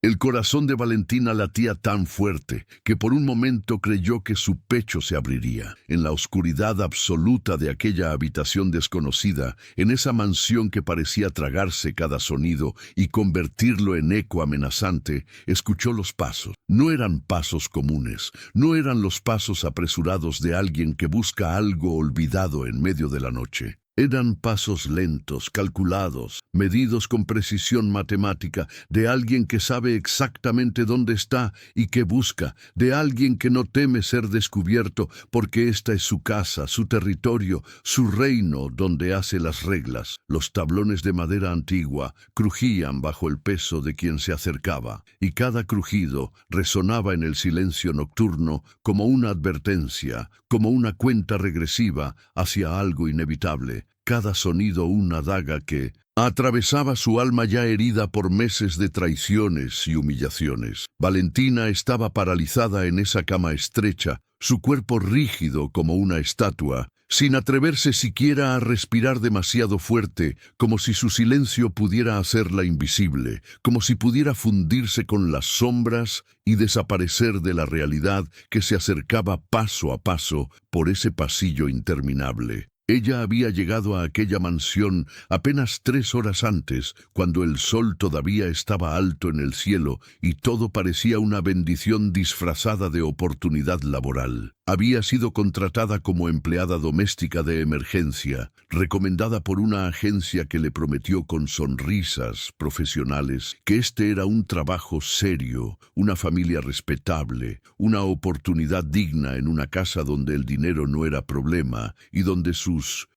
El corazón de Valentina latía tan fuerte que por un momento creyó que su pecho se abriría. En la oscuridad absoluta de aquella habitación desconocida, en esa mansión que parecía tragarse cada sonido y convertirlo en eco amenazante, escuchó los pasos. No eran pasos comunes, no eran los pasos apresurados de alguien que busca algo olvidado en medio de la noche. Eran pasos lentos, calculados, medidos con precisión matemática, de alguien que sabe exactamente dónde está y qué busca, de alguien que no teme ser descubierto porque esta es su casa, su territorio, su reino donde hace las reglas. Los tablones de madera antigua crujían bajo el peso de quien se acercaba, y cada crujido resonaba en el silencio nocturno como una advertencia, como una cuenta regresiva hacia algo inevitable. Cada sonido una daga que atravesaba su alma ya herida por meses de traiciones y humillaciones. Valentina estaba paralizada en esa cama estrecha, su cuerpo rígido como una estatua, sin atreverse siquiera a respirar demasiado fuerte, como si su silencio pudiera hacerla invisible, como si pudiera fundirse con las sombras y desaparecer de la realidad que se acercaba paso a paso por ese pasillo interminable. Ella había llegado a aquella mansión apenas 3 horas antes, cuando el sol todavía estaba alto en el cielo y todo parecía una bendición disfrazada de oportunidad laboral. Había sido contratada como empleada doméstica de emergencia, recomendada por una agencia que le prometió con sonrisas profesionales que este era un trabajo serio, una familia respetable, una oportunidad digna en una casa donde el dinero no era problema y donde sus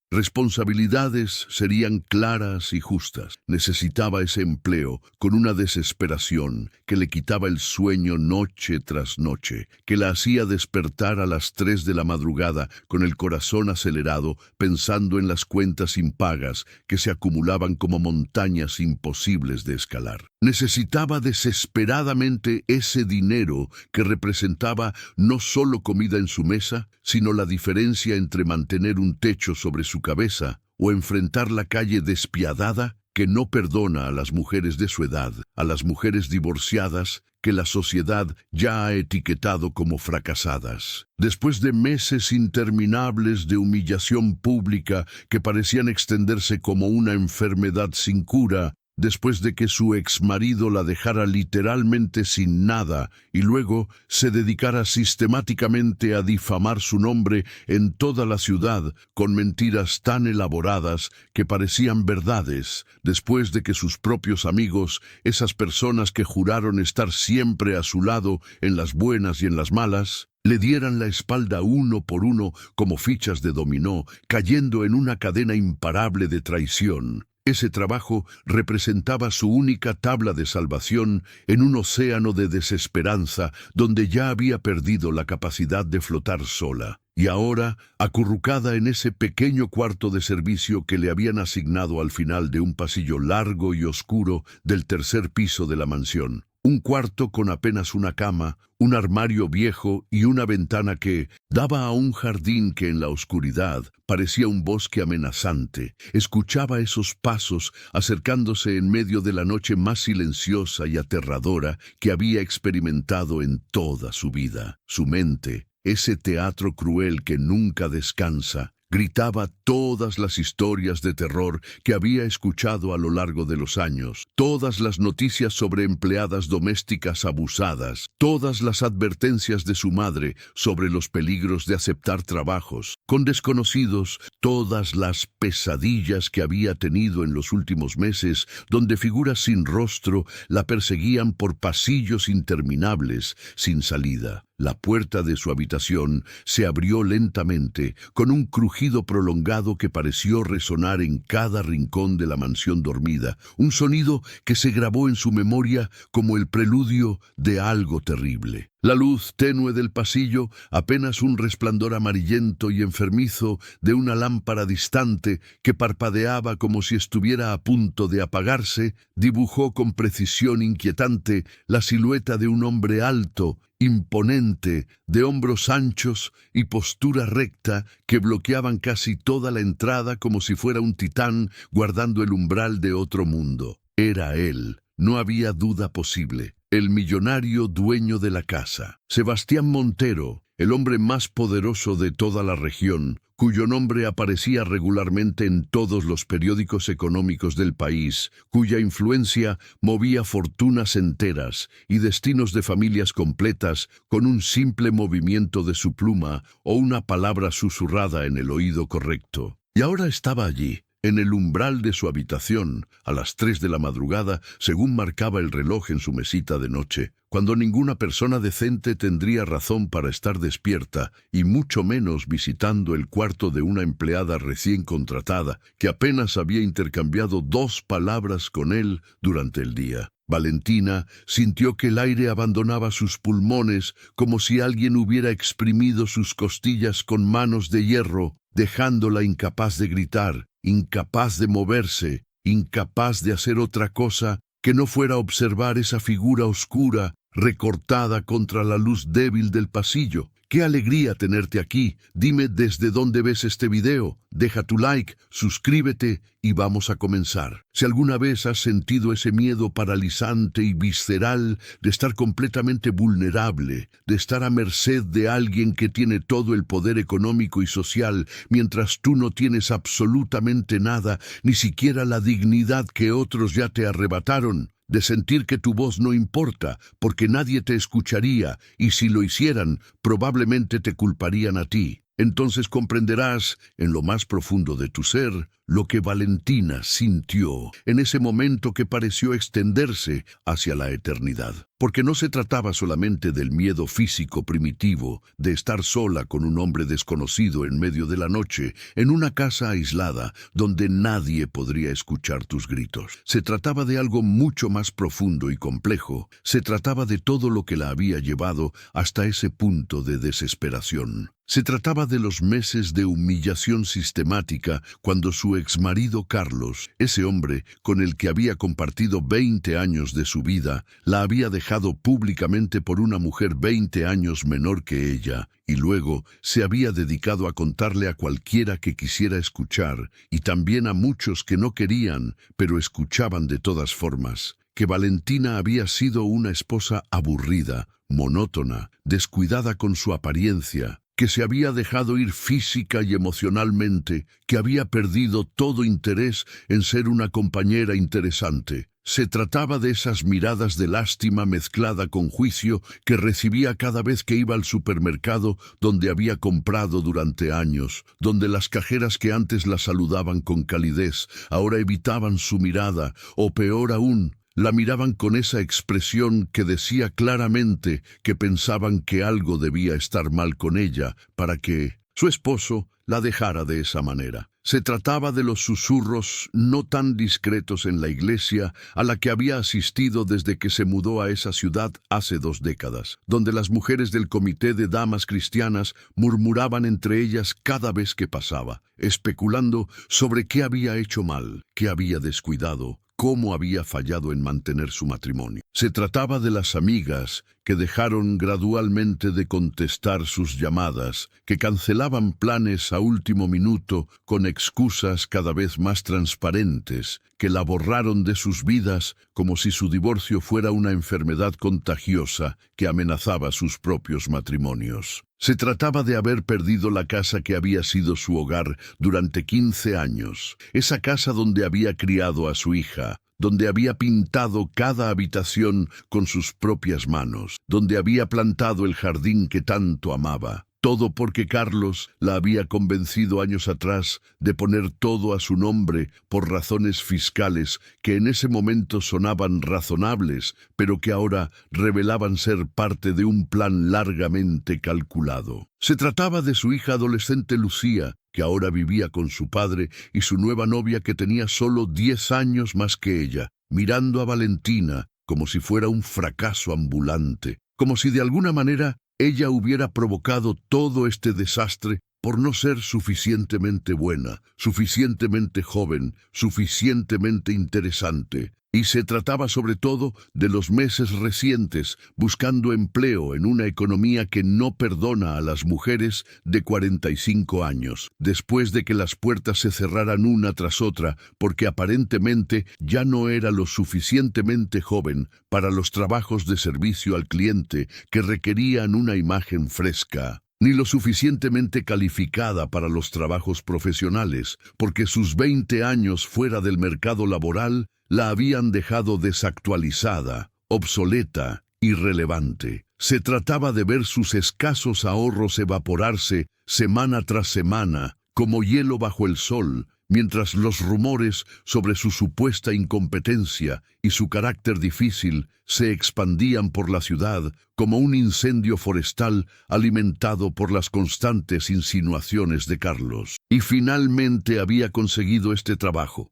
responsabilidades serían claras y justas. Necesitaba ese empleo con una desesperación que le quitaba el sueño noche tras noche, que la hacía despertar a las 3 de la madrugada con el corazón acelerado, pensando en las cuentas impagas que se acumulaban como montañas imposibles de escalar. Necesitaba desesperadamente ese dinero que representaba no solo comida en su mesa, sino la diferencia entre mantener un techo sobre su cabeza o enfrentar la calle despiadada que no perdona a las mujeres de su edad, a las mujeres divorciadas que la sociedad ya ha etiquetado como fracasadas. Después de meses interminables de humillación pública que parecían extenderse como una enfermedad sin cura, después de que su exmarido la dejara literalmente sin nada y luego se dedicara sistemáticamente a difamar su nombre en toda la ciudad con mentiras tan elaboradas que parecían verdades, después de que sus propios amigos, esas personas que juraron estar siempre a su lado en las buenas y en las malas, le dieran la espalda uno por uno como fichas de dominó, cayendo en una cadena imparable de traición. Ese trabajo representaba su única tabla de salvación en un océano de desesperanza donde ya había perdido la capacidad de flotar sola. Y ahora, acurrucada en ese pequeño cuarto de servicio que le habían asignado al final de un pasillo largo y oscuro del 3er piso de la mansión. Un cuarto con apenas una cama, un armario viejo y una ventana que daba a un jardín que en la oscuridad parecía un bosque amenazante. Escuchaba esos pasos acercándose en medio de la noche más silenciosa y aterradora que había experimentado en toda su vida. Su mente, ese teatro cruel que nunca descansa, gritaba todas las historias de terror que había escuchado a lo largo de los años, todas las noticias sobre empleadas domésticas abusadas, todas las advertencias de su madre sobre los peligros de aceptar trabajos con desconocidos, todas las pesadillas que había tenido en los últimos meses, donde figuras sin rostro la perseguían por pasillos interminables sin salida. La puerta de su habitación se abrió lentamente, con un crujido prolongado que pareció resonar en cada rincón de la mansión dormida, un sonido que se grabó en su memoria como el preludio de algo terrible. La luz tenue del pasillo, apenas un resplandor amarillento y enfermizo de una lámpara distante que parpadeaba como si estuviera a punto de apagarse, dibujó con precisión inquietante la silueta de un hombre alto, imponente, de hombros anchos y postura recta que bloqueaban casi toda la entrada como si fuera un titán guardando el umbral de otro mundo. Era él, no había duda posible. el millonario dueño de la casa. Sebastián Montero, el hombre más poderoso de toda la región, cuyo nombre aparecía regularmente en todos los periódicos económicos del país, cuya influencia movía fortunas enteras y destinos de familias completas con un simple movimiento de su pluma o una palabra susurrada en el oído correcto. Y ahora estaba allí, en el umbral de su habitación, a las 3 de la madrugada, según marcaba el reloj en su mesita de noche, cuando ninguna persona decente tendría razón para estar despierta, y mucho menos visitando el cuarto de una empleada recién contratada, que apenas había intercambiado 2 palabras con él durante el día. Valentina sintió que el aire abandonaba sus pulmones como si alguien hubiera exprimido sus costillas con manos de hierro, dejándola incapaz de gritar, incapaz de moverse, incapaz de hacer otra cosa que no fuera observar esa figura oscura recortada contra la luz débil del pasillo. ¡Qué alegría tenerte aquí! Dime desde dónde ves este video. Deja tu like, suscríbete y vamos a comenzar. Si alguna vez has sentido ese miedo paralizante y visceral de estar completamente vulnerable, de estar a merced de alguien que tiene todo el poder económico y social, mientras tú no tienes absolutamente nada, ni siquiera la dignidad que otros ya te arrebataron, de sentir que tu voz no importa, porque nadie te escucharía, y si lo hicieran, probablemente te culparían a ti. Entonces comprenderás, en lo más profundo de tu ser, lo que Valentina sintió en ese momento que pareció extenderse hacia la eternidad. Porque no se trataba solamente del miedo físico primitivo de estar sola con un hombre desconocido en medio de la noche, en una casa aislada, donde nadie podría escuchar tus gritos. Se trataba de algo mucho más profundo y complejo. Se trataba de todo lo que la había llevado hasta ese punto de desesperación. Se trataba de los meses de humillación sistemática cuando su exmarido Carlos, ese hombre con el que había compartido 20 años de su vida, la había dejado públicamente por una mujer 20 años menor que ella, y luego se había dedicado a contarle a cualquiera que quisiera escuchar, y también a muchos que no querían, pero escuchaban de todas formas, que Valentina había sido una esposa aburrida, monótona, descuidada con su apariencia, que se había dejado ir física y emocionalmente, que había perdido todo interés en ser una compañera interesante. Se trataba de esas miradas de lástima mezclada con juicio que recibía cada vez que iba al supermercado donde había comprado durante años, donde las cajeras que antes la saludaban con calidez ahora evitaban su mirada, o peor aún, la miraban con esa expresión que decía claramente que pensaban que algo debía estar mal con ella para que su esposo la dejara de esa manera. Se trataba de los susurros no tan discretos en la iglesia a la que había asistido desde que se mudó a esa ciudad hace 2 décadas, donde las mujeres del comité de damas cristianas murmuraban entre ellas cada vez que pasaba, especulando sobre qué había hecho mal, qué había descuidado, cómo había fallado en mantener su matrimonio. Se trataba de las amigas que dejaron gradualmente de contestar sus llamadas, que cancelaban planes a último minuto con excusas cada vez más transparentes, que la borraron de sus vidas como si su divorcio fuera una enfermedad contagiosa que amenazaba sus propios matrimonios. Se trataba de haber perdido la casa que había sido su hogar durante 15 años, esa casa donde había criado a su hija, donde había pintado cada habitación con sus propias manos, donde había plantado el jardín que tanto amaba. Todo porque Carlos la había convencido años atrás de poner todo a su nombre por razones fiscales que en ese momento sonaban razonables, pero que ahora revelaban ser parte de un plan largamente calculado. Se trataba de su hija adolescente Lucía, que ahora vivía con su padre y su nueva novia que tenía solo 10 años más que ella, mirando a Valentina como si fuera un fracaso ambulante, como si de alguna manera ella hubiera provocado todo este desastre por no ser suficientemente buena, suficientemente joven, suficientemente interesante. Y se trataba sobre todo de los meses recientes, buscando empleo en una economía que no perdona a las mujeres de 45 años, después de que las puertas se cerraran una tras otra, porque aparentemente ya no era lo suficientemente joven para los trabajos de servicio al cliente que requerían una imagen fresca, ni lo suficientemente calificada para los trabajos profesionales, porque sus 20 años fuera del mercado laboral la habían dejado desactualizada, obsoleta, irrelevante. Se trataba de ver sus escasos ahorros evaporarse semana tras semana, como hielo bajo el sol, mientras los rumores sobre su supuesta incompetencia y su carácter difícil se expandían por la ciudad como un incendio forestal alimentado por las constantes insinuaciones de Carlos. Y finalmente había conseguido este trabajo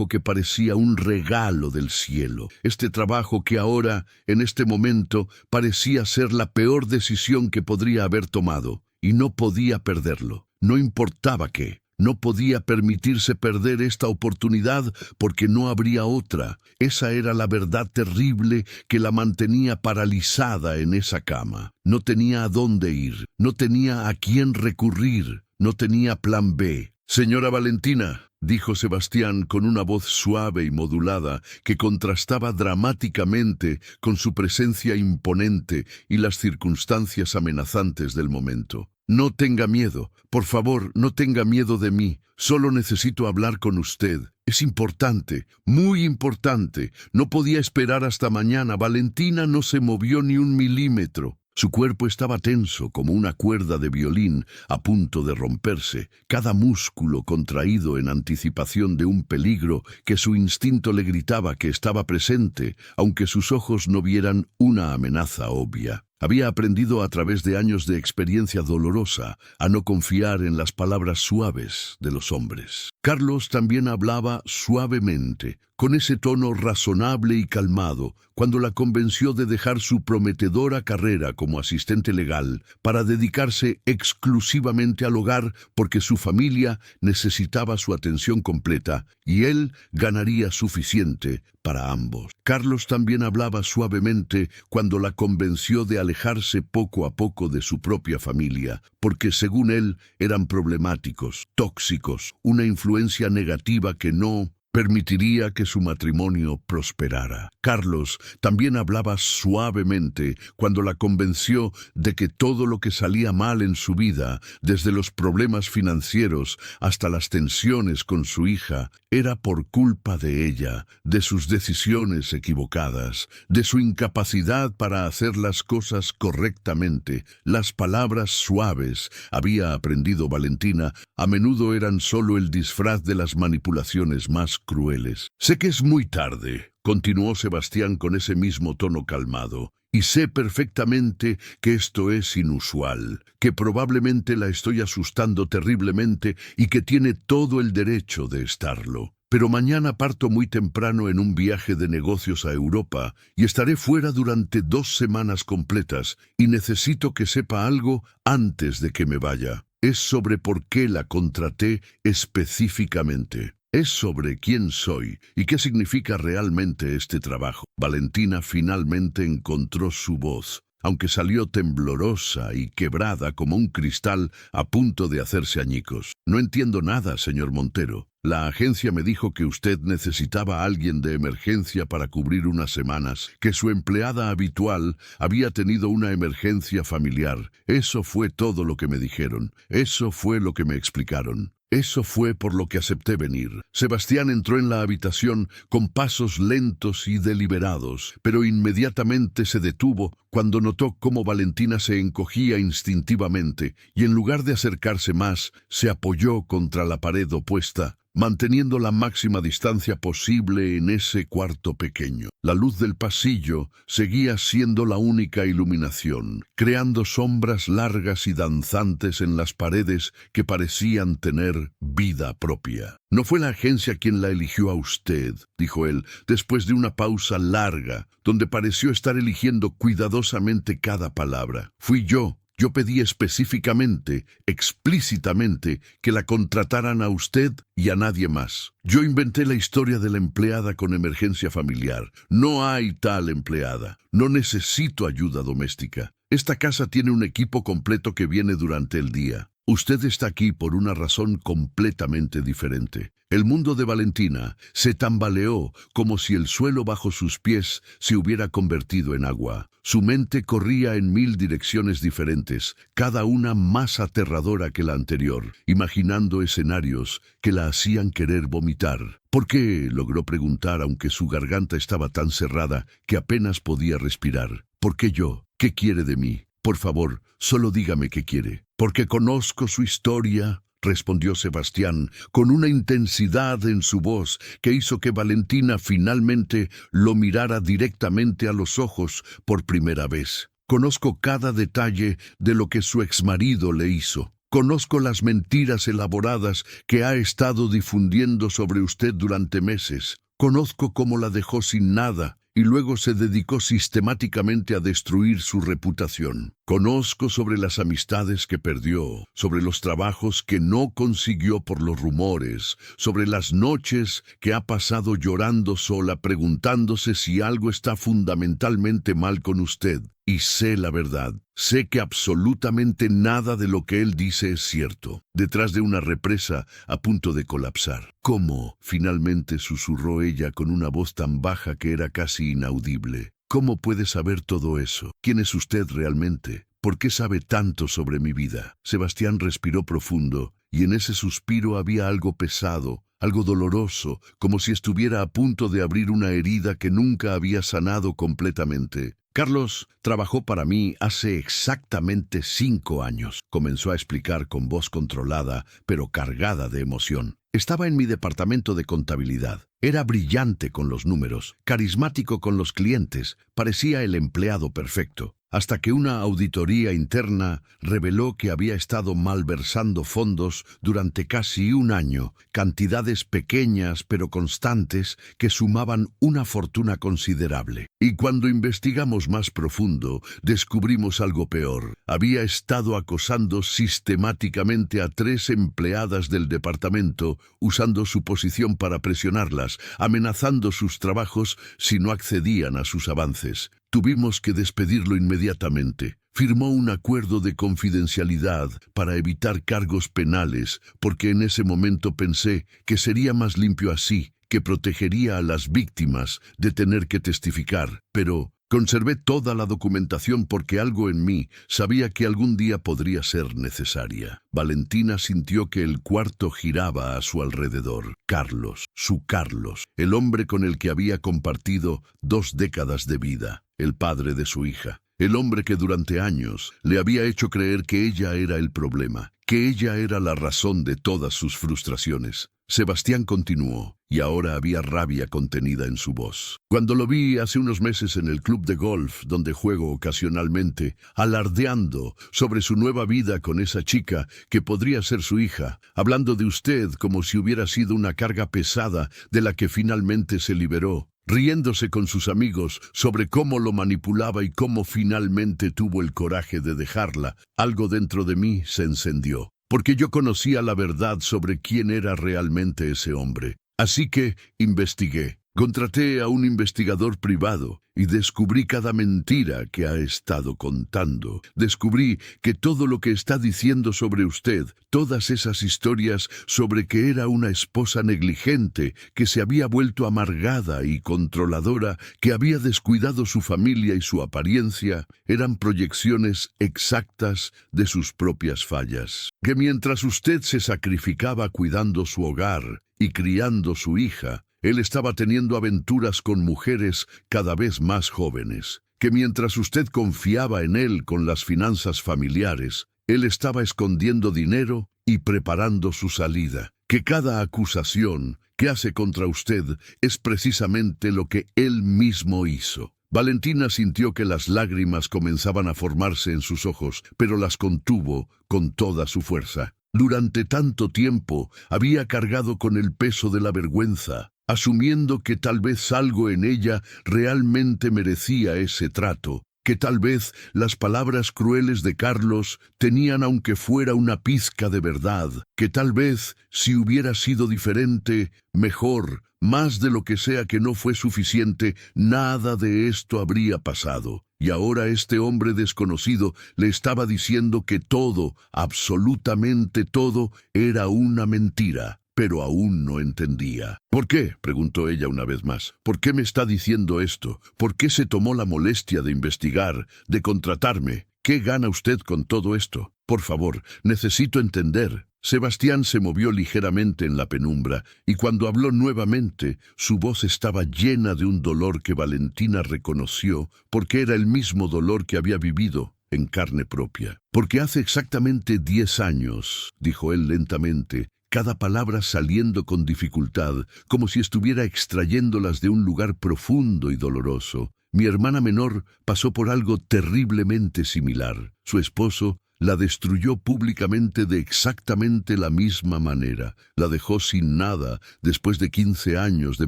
que parecía un regalo del cielo, este trabajo que ahora, en este momento, parecía ser la peor decisión que podría haber tomado, y no podía perderlo, no importaba qué. No podía permitirse perder esta oportunidad porque no habría otra. Esa era la verdad terrible que la mantenía paralizada en esa cama. No tenía a dónde ir, no tenía a quién recurrir, no tenía plan B. Señora Valentina, dijo Sebastián con una voz suave y modulada que contrastaba dramáticamente con su presencia imponente y las circunstancias amenazantes del momento. No tenga miedo, por favor, no tenga miedo de mí. Solo necesito hablar con usted. Es importante, muy importante. No podía esperar hasta mañana. Valentina no se movió ni un milímetro. Su cuerpo estaba tenso como una cuerda de violín a punto de romperse, cada músculo contraído en anticipación de un peligro que su instinto le gritaba que estaba presente, aunque sus ojos no vieran una amenaza obvia. Había aprendido a través de años de experiencia dolorosa a no confiar en las palabras suaves de los hombres. Carlos también hablaba suavemente, con ese tono razonable y calmado, cuando la convenció de dejar su prometedora carrera como asistente legal para dedicarse exclusivamente al hogar porque su familia necesitaba su atención completa y él ganaría suficiente para ambos. Carlos también hablaba suavemente cuando la convenció de alejarse poco a poco de su propia familia, porque según él eran problemáticos, tóxicos, una influencia negativa que no permitiría que su matrimonio prosperara. Carlos también hablaba suavemente cuando la convenció de que todo lo que salía mal en su vida, desde los problemas financieros hasta las tensiones con su hija, era por culpa de ella, de sus decisiones equivocadas, de su incapacidad para hacer las cosas correctamente. Las palabras suaves, había aprendido Valentina, a menudo eran solo el disfraz de las manipulaciones más crueles. Sé que es muy tarde, continuó Sebastián con ese mismo tono calmado, y sé perfectamente que esto es inusual, que probablemente la estoy asustando terriblemente y que tiene todo el derecho de estarlo. Pero mañana parto muy temprano en un viaje de negocios a Europa y estaré fuera durante 2 semanas completas y necesito que sepa algo antes de que me vaya. Es sobre por qué la contraté específicamente. Es sobre quién soy y qué significa realmente este trabajo. Valentina finalmente encontró su voz, aunque salió temblorosa y quebrada como un cristal a punto de hacerse añicos. No entiendo nada, señor Montero. La agencia me dijo que usted necesitaba a alguien de emergencia para cubrir unas semanas, que su empleada habitual había tenido una emergencia familiar. Eso fue todo lo que me dijeron. Eso fue lo que me explicaron. Eso fue por lo que acepté venir. Sebastián entró en la habitación con pasos lentos y deliberados, pero inmediatamente se detuvo cuando notó cómo Valentina se encogía instintivamente y en lugar de acercarse más, se apoyó contra la pared opuesta, manteniendo la máxima distancia posible en ese cuarto pequeño. La luz del pasillo seguía siendo la única iluminación, creando sombras largas y danzantes en las paredes que parecían tener vida propia. No fue la agencia quien la eligió a usted, dijo él, después de una pausa larga, donde pareció estar eligiendo cuidadosamente cada palabra. Fui yo Yo pedí específicamente, explícitamente, que la contrataran a usted y a nadie más. Yo inventé la historia de la empleada con emergencia familiar. No hay tal empleada. No necesito ayuda doméstica. Esta casa tiene un equipo completo que viene durante el día. Usted está aquí por una razón completamente diferente. El mundo de Valentina se tambaleó como si el suelo bajo sus pies se hubiera convertido en agua. Su mente corría en 1000 direcciones diferentes, cada una más aterradora que la anterior, imaginando escenarios que la hacían querer vomitar. ¿Por qué?, logró preguntar, aunque su garganta estaba tan cerrada que apenas podía respirar. ¿Por qué yo? ¿Qué quiere de mí? Por favor, solo dígame qué quiere. Porque conozco su historia, respondió Sebastián, con una intensidad en su voz que hizo que Valentina finalmente lo mirara directamente a los ojos por primera vez. Conozco cada detalle de lo que su exmarido le hizo. Conozco las mentiras elaboradas que ha estado difundiendo sobre usted durante meses. Conozco cómo la dejó sin nada y luego se dedicó sistemáticamente a destruir su reputación. Conozco sobre las amistades que perdió, sobre los trabajos que no consiguió por los rumores, sobre las noches que ha pasado llorando sola preguntándose si algo está fundamentalmente mal con usted. Y sé la verdad. Sé que absolutamente nada de lo que él dice es cierto. Detrás de una represa a punto de colapsar. ¿Cómo?, finalmente susurró ella con una voz tan baja que era casi inaudible. ¿Cómo puede saber todo eso? ¿Quién es usted realmente? ¿Por qué sabe tanto sobre mi vida? Sebastián respiró profundo, y en ese suspiro había algo pesado, algo doloroso, como si estuviera a punto de abrir una herida que nunca había sanado completamente. Carlos trabajó para mí hace exactamente 5 años, comenzó a explicar con voz controlada, pero cargada de emoción. Estaba en mi departamento de contabilidad. Era brillante con los números, carismático con los clientes, parecía el empleado perfecto. Hasta que una auditoría interna reveló que había estado malversando fondos durante casi 1 año, cantidades pequeñas pero constantes que sumaban una fortuna considerable. Y cuando investigamos más profundo, descubrimos algo peor. Había estado acosando sistemáticamente a 3 empleadas del departamento, usando su posición para presionarlas, amenazando sus trabajos si no accedían a sus avances. Tuvimos que despedirlo inmediatamente. Firmó un acuerdo de confidencialidad para evitar cargos penales, porque en ese momento pensé que sería más limpio así, que protegería a las víctimas de tener que testificar. Pero conservé toda la documentación porque algo en mí sabía que algún día podría ser necesaria. Valentina sintió que el cuarto giraba a su alrededor. Carlos, su Carlos, el hombre con el que había compartido 2 décadas de vida, el padre de su hija. El hombre que durante años le había hecho creer que ella era el problema, que ella era la razón de todas sus frustraciones. Sebastián continuó, y ahora había rabia contenida en su voz. Cuando lo vi hace unos meses en el club de golf donde juego ocasionalmente, alardeando sobre su nueva vida con esa chica que podría ser su hija, hablando de usted como si hubiera sido una carga pesada de la que finalmente se liberó, riéndose con sus amigos sobre cómo lo manipulaba y cómo finalmente tuvo el coraje de dejarla, algo dentro de mí se encendió, porque yo conocía la verdad sobre quién era realmente ese hombre. Así que investigué. Contraté a un investigador privado y descubrí cada mentira que ha estado contando. Descubrí que todo lo que está diciendo sobre usted, todas esas historias sobre que era una esposa negligente, que se había vuelto amargada y controladora, que había descuidado su familia y su apariencia, eran proyecciones exactas de sus propias fallas. Que mientras usted se sacrificaba cuidando su hogar y criando su hija, él estaba teniendo aventuras con mujeres cada vez más jóvenes, que mientras usted confiaba en él con las finanzas familiares, él estaba escondiendo dinero y preparando su salida, que cada acusación que hace contra usted es precisamente lo que él mismo hizo. Valentina sintió que las lágrimas comenzaban a formarse en sus ojos, pero las contuvo con toda su fuerza. Durante tanto tiempo había cargado con el peso de la vergüenza, asumiendo que tal vez algo en ella realmente merecía ese trato, que tal vez las palabras crueles de Carlos tenían aunque fuera una pizca de verdad, que tal vez, si hubiera sido diferente, mejor, más de lo que sea que no fue suficiente, nada de esto habría pasado. Y ahora este hombre desconocido le estaba diciendo que todo, absolutamente todo, era una mentira. Pero aún no entendía. ¿Por qué?, preguntó ella una vez más. ¿Por qué me está diciendo esto? ¿Por qué se tomó la molestia de investigar, de contratarme? ¿Qué gana usted con todo esto? Por favor, necesito entender. Sebastián se movió ligeramente en la penumbra, y cuando habló nuevamente, su voz estaba llena de un dolor que Valentina reconoció, porque era el mismo dolor que había vivido en carne propia. Porque hace exactamente 10 años, dijo él lentamente, cada palabra saliendo con dificultad, como si estuviera extrayéndolas de un lugar profundo y doloroso. Mi hermana menor pasó por algo terriblemente similar. Su esposo la destruyó públicamente de exactamente la misma manera. La dejó sin nada después de 15 años de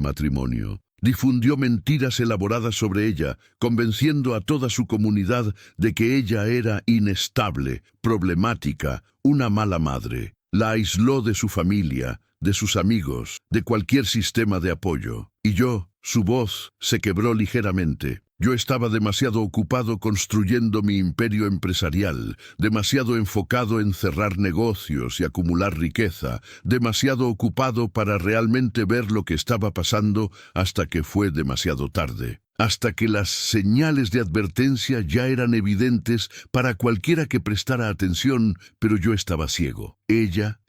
matrimonio. Difundió mentiras elaboradas sobre ella, convenciendo a toda su comunidad de que ella era inestable, problemática, una mala madre. La aisló de su familia, de sus amigos, de cualquier sistema de apoyo. Y yo, su voz, se quebró ligeramente. Yo estaba demasiado ocupado construyendo mi imperio empresarial, demasiado enfocado en cerrar negocios y acumular riqueza, demasiado ocupado para realmente ver lo que estaba pasando hasta que fue demasiado tarde. Hasta que las señales de advertencia ya eran evidentes para cualquiera que prestara atención, pero yo estaba ciego.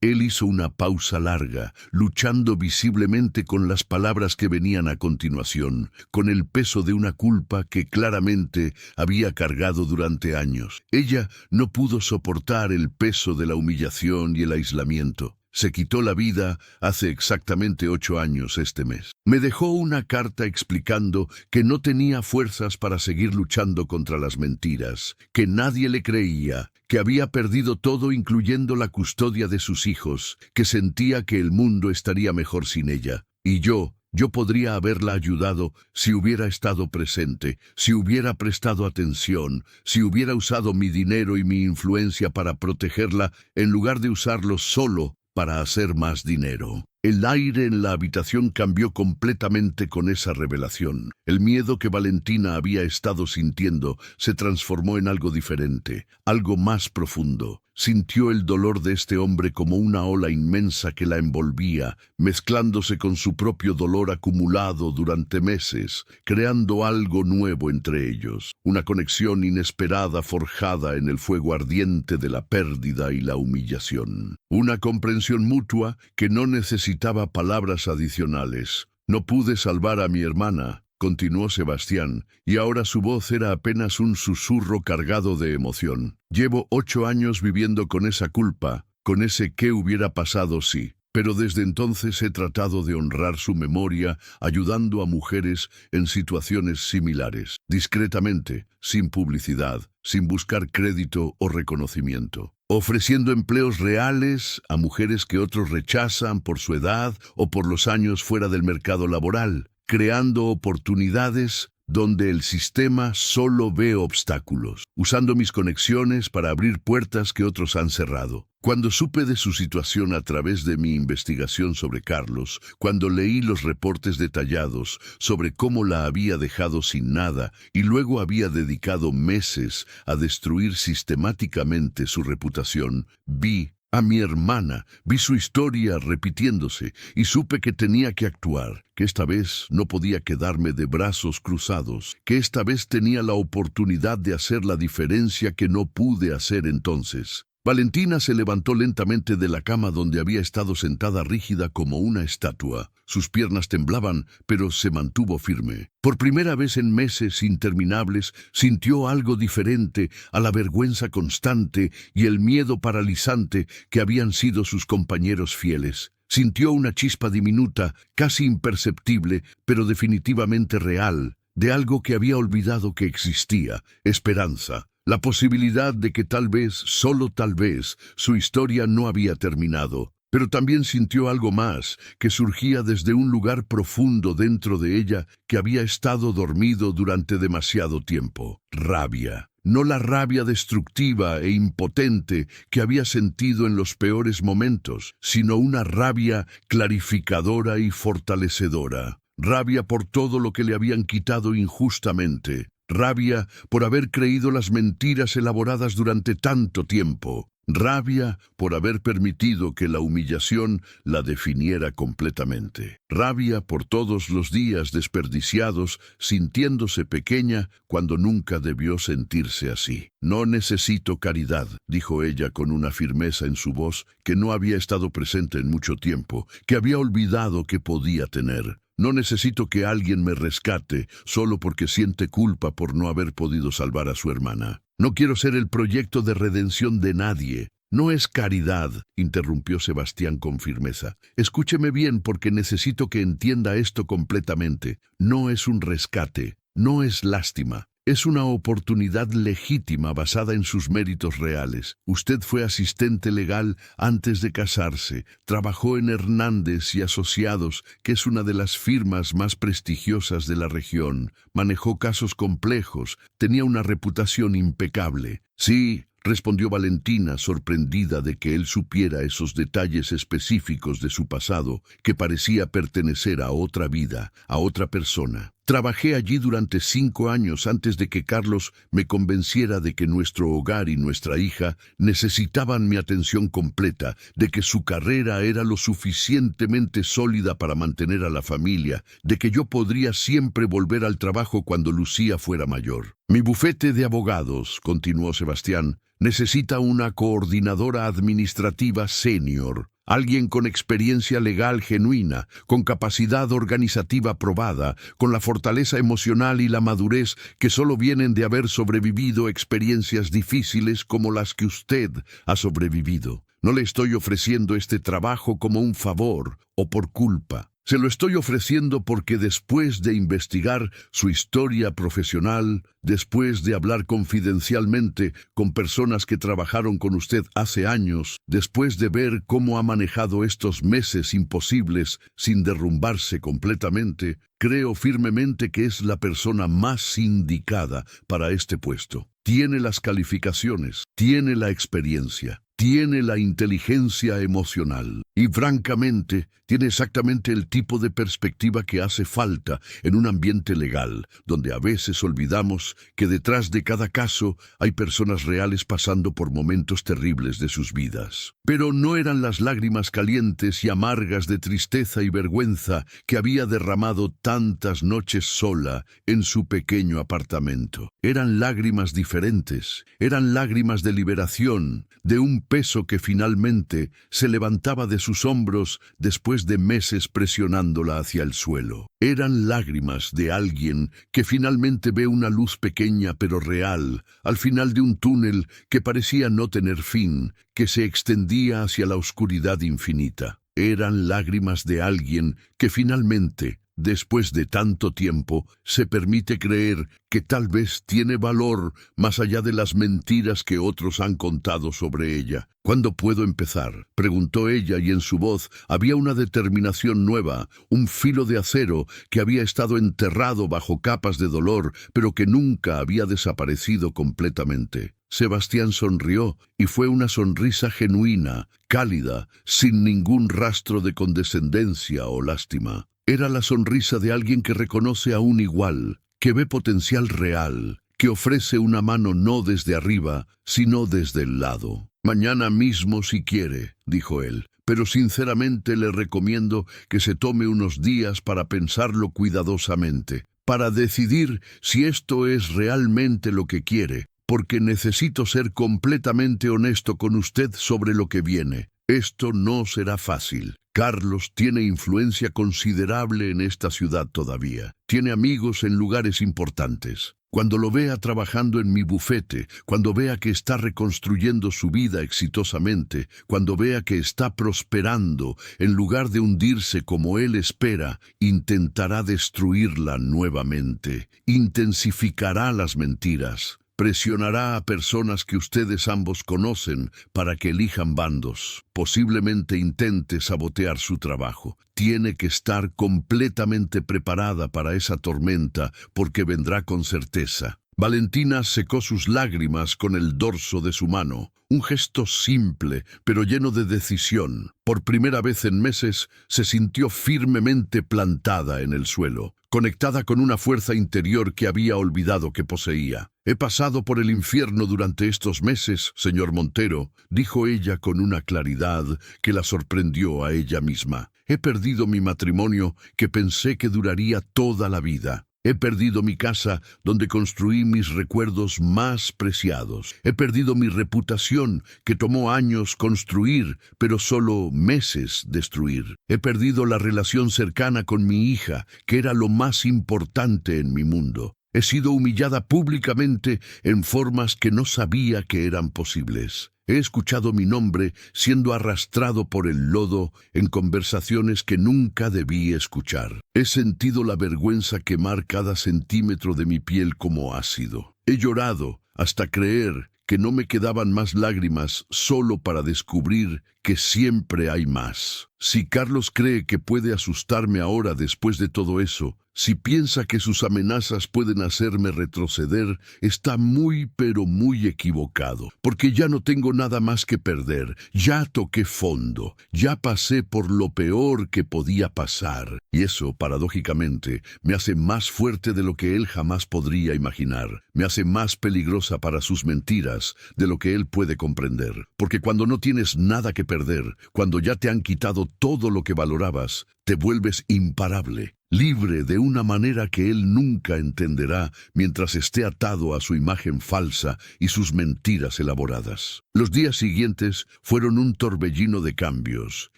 Él hizo una pausa larga, luchando visiblemente con las palabras que venían a continuación, con el peso de una culpa que claramente había cargado durante años. Ella no pudo soportar el peso de la humillación y el aislamiento. Se quitó la vida hace exactamente 8 años este mes. Me dejó una carta explicando que no tenía fuerzas para seguir luchando contra las mentiras, que nadie le creía, que había perdido todo incluyendo la custodia de sus hijos, que sentía que el mundo estaría mejor sin ella. Y yo podría haberla ayudado si hubiera estado presente, si hubiera prestado atención, si hubiera usado mi dinero y mi influencia para protegerla en lugar de usarlo solo para hacer más dinero. El aire en la habitación cambió completamente con esa revelación. El miedo que Valentina había estado sintiendo se transformó en algo diferente, algo más profundo. Sintió el dolor de este hombre como una ola inmensa que la envolvía, mezclándose con su propio dolor acumulado durante meses, creando algo nuevo entre ellos, una conexión inesperada forjada en el fuego ardiente de la pérdida y la humillación. Una comprensión mutua que no necesitaba palabras adicionales. No pude salvar a mi hermana, continuó Sebastián, y ahora su voz era apenas un susurro cargado de emoción. Llevo 8 años viviendo con esa culpa, con ese qué hubiera pasado si. Pero desde entonces he tratado de honrar su memoria, ayudando a mujeres en situaciones similares, discretamente, sin publicidad, sin buscar crédito o reconocimiento, ofreciendo empleos reales a mujeres que otros rechazan por su edad o por los años fuera del mercado laboral, creando oportunidades donde el sistema solo ve obstáculos, usando mis conexiones para abrir puertas que otros han cerrado. Cuando supe de su situación a través de mi investigación sobre Carlos, cuando leí los reportes detallados sobre cómo la había dejado sin nada y luego había dedicado meses a destruir sistemáticamente su reputación, vi a mi hermana, vi su historia repitiéndose y supe que tenía que actuar, que esta vez no podía quedarme de brazos cruzados, que esta vez tenía la oportunidad de hacer la diferencia que no pude hacer entonces. Valentina se levantó lentamente de la cama donde había estado sentada rígida como una estatua. Sus piernas temblaban, pero se mantuvo firme. Por primera vez en meses interminables, sintió algo diferente a la vergüenza constante y el miedo paralizante que habían sido sus compañeros fieles. Sintió una chispa diminuta, casi imperceptible, pero definitivamente real, de algo que había olvidado que existía: esperanza. La posibilidad de que tal vez, solo tal vez, su historia no había terminado. pero también sintió algo más, que surgía desde un lugar profundo dentro de ella que había estado dormido durante demasiado tiempo. Rabia. No la rabia destructiva e impotente que había sentido en los peores momentos, sino una rabia clarificadora y fortalecedora. Rabia por todo lo que le habían quitado injustamente. Rabia por haber creído las mentiras elaboradas durante tanto tiempo. Rabia por haber permitido que la humillación la definiera completamente. Rabia por todos los días desperdiciados, sintiéndose pequeña cuando nunca debió sentirse así. «No necesito caridad», dijo ella con una firmeza en su voz que no había estado presente en mucho tiempo, que había olvidado que podía tener. «No necesito que alguien me rescate solo porque siente culpa por no haber podido salvar a su hermana. No quiero ser el proyecto de redención de nadie». «No es caridad», interrumpió Sebastián con firmeza. «Escúcheme bien porque necesito que entienda esto completamente. No es un rescate, no es lástima. Es una oportunidad legítima basada en sus méritos reales. Usted fue asistente legal antes de casarse, trabajó en Hernández y Asociados, que es una de las firmas más prestigiosas de la región. Manejó casos complejos, tenía una reputación impecable». «Sí», respondió Valentina, sorprendida de que él supiera esos detalles específicos de su pasado, que parecía pertenecer a otra vida, a otra persona. «Trabajé allí durante 5 años antes de que Carlos me convenciera de que nuestro hogar y nuestra hija necesitaban mi atención completa, de que su carrera era lo suficientemente sólida para mantener a la familia, de que yo podría siempre volver al trabajo cuando Lucía fuera mayor. Mi bufete de abogados», continuó Sebastián, «necesita una coordinadora administrativa senior. Alguien con experiencia legal genuina, con capacidad organizativa probada, con la fortaleza emocional y la madurez que solo vienen de haber sobrevivido experiencias difíciles como las que usted ha sobrevivido. No le estoy ofreciendo este trabajo como un favor o por culpa. Se lo estoy ofreciendo porque después de investigar su historia profesional, después de hablar confidencialmente con personas que trabajaron con usted hace años, después de ver cómo ha manejado estos meses imposibles sin derrumbarse completamente, creo firmemente que es la persona más indicada para este puesto. Tiene las calificaciones, tiene la experiencia, tiene la inteligencia emocional y, francamente, tiene exactamente el tipo de perspectiva que hace falta en un ambiente legal, donde a veces olvidamos que detrás de cada caso hay personas reales pasando por momentos terribles de sus vidas. Pero no eran las lágrimas calientes y amargas de tristeza y vergüenza que había derramado tantas noches sola en su pequeño apartamento. Eran lágrimas diferentes, eran lágrimas de liberación, de un peso que finalmente se levantaba de sus hombros después de meses presionándola hacia el suelo. Eran lágrimas de alguien que finalmente ve una luz pequeña pero real, al final de un túnel que parecía no tener fin, que se extendía hacia la oscuridad infinita. Eran lágrimas de alguien que finalmente, después de tanto tiempo, se permite creer que tal vez tiene valor más allá de las mentiras que otros han contado sobre ella. «¿Cuándo puedo empezar?», preguntó ella, y en su voz había una determinación nueva, un filo de acero que había estado enterrado bajo capas de dolor, pero que nunca había desaparecido completamente. Sebastián sonrió, y fue una sonrisa genuina, cálida, sin ningún rastro de condescendencia o lástima. Era la sonrisa de alguien que reconoce a un igual, que ve potencial real, que ofrece una mano no desde arriba, sino desde el lado. «Mañana mismo si quiere», dijo él, «pero sinceramente le recomiendo que se tome unos días para pensarlo cuidadosamente, para decidir si esto es realmente lo que quiere, porque necesito ser completamente honesto con usted sobre lo que viene. Esto no será fácil. Carlos tiene influencia considerable en esta ciudad todavía. Tiene amigos en lugares importantes. Cuando lo vea trabajando en mi bufete, cuando vea que está reconstruyendo su vida exitosamente, cuando vea que está prosperando, en lugar de hundirse como él espera, intentará destruirla nuevamente, intensificará las mentiras. Presionará a personas que ustedes ambos conocen para que elijan bandos. Posiblemente intente sabotear su trabajo. Tiene que estar completamente preparada para esa tormenta porque vendrá con certeza. Valentina secó sus lágrimas con el dorso de su mano. Un gesto simple, pero lleno de decisión. Por primera vez en meses, se sintió firmemente plantada en el suelo, conectada con una fuerza interior que había olvidado que poseía. «He pasado por el infierno durante estos meses, señor Montero», dijo ella con una claridad que la sorprendió a ella misma. «He perdido mi matrimonio que pensé que duraría toda la vida. He perdido mi casa donde construí mis recuerdos más preciados. He perdido mi reputación que tomó años construir, pero solo meses destruir. He perdido la relación cercana con mi hija, que era lo más importante en mi mundo. He sido humillada públicamente en formas que no sabía que eran posibles. He escuchado mi nombre siendo arrastrado por el lodo en conversaciones que nunca debí escuchar. He sentido la vergüenza quemar cada centímetro de mi piel como ácido. He llorado hasta creer que no me quedaban más lágrimas solo para descubrir que siempre hay más. Si Carlos cree que puede asustarme ahora después de todo eso, si piensa que sus amenazas pueden hacerme retroceder, está muy pero muy equivocado, porque ya no tengo nada más que perder, ya toqué fondo, ya pasé por lo peor que podía pasar, y eso, paradójicamente, me hace más fuerte de lo que él jamás podría imaginar, me hace más peligrosa para sus mentiras de lo que él puede comprender, porque cuando no tienes nada que perder, cuando ya te han quitado todo lo que valorabas, te vuelves imparable, libre de una manera que él nunca entenderá mientras esté atado a su imagen falsa y sus mentiras elaboradas. Los días siguientes fueron un torbellino de cambios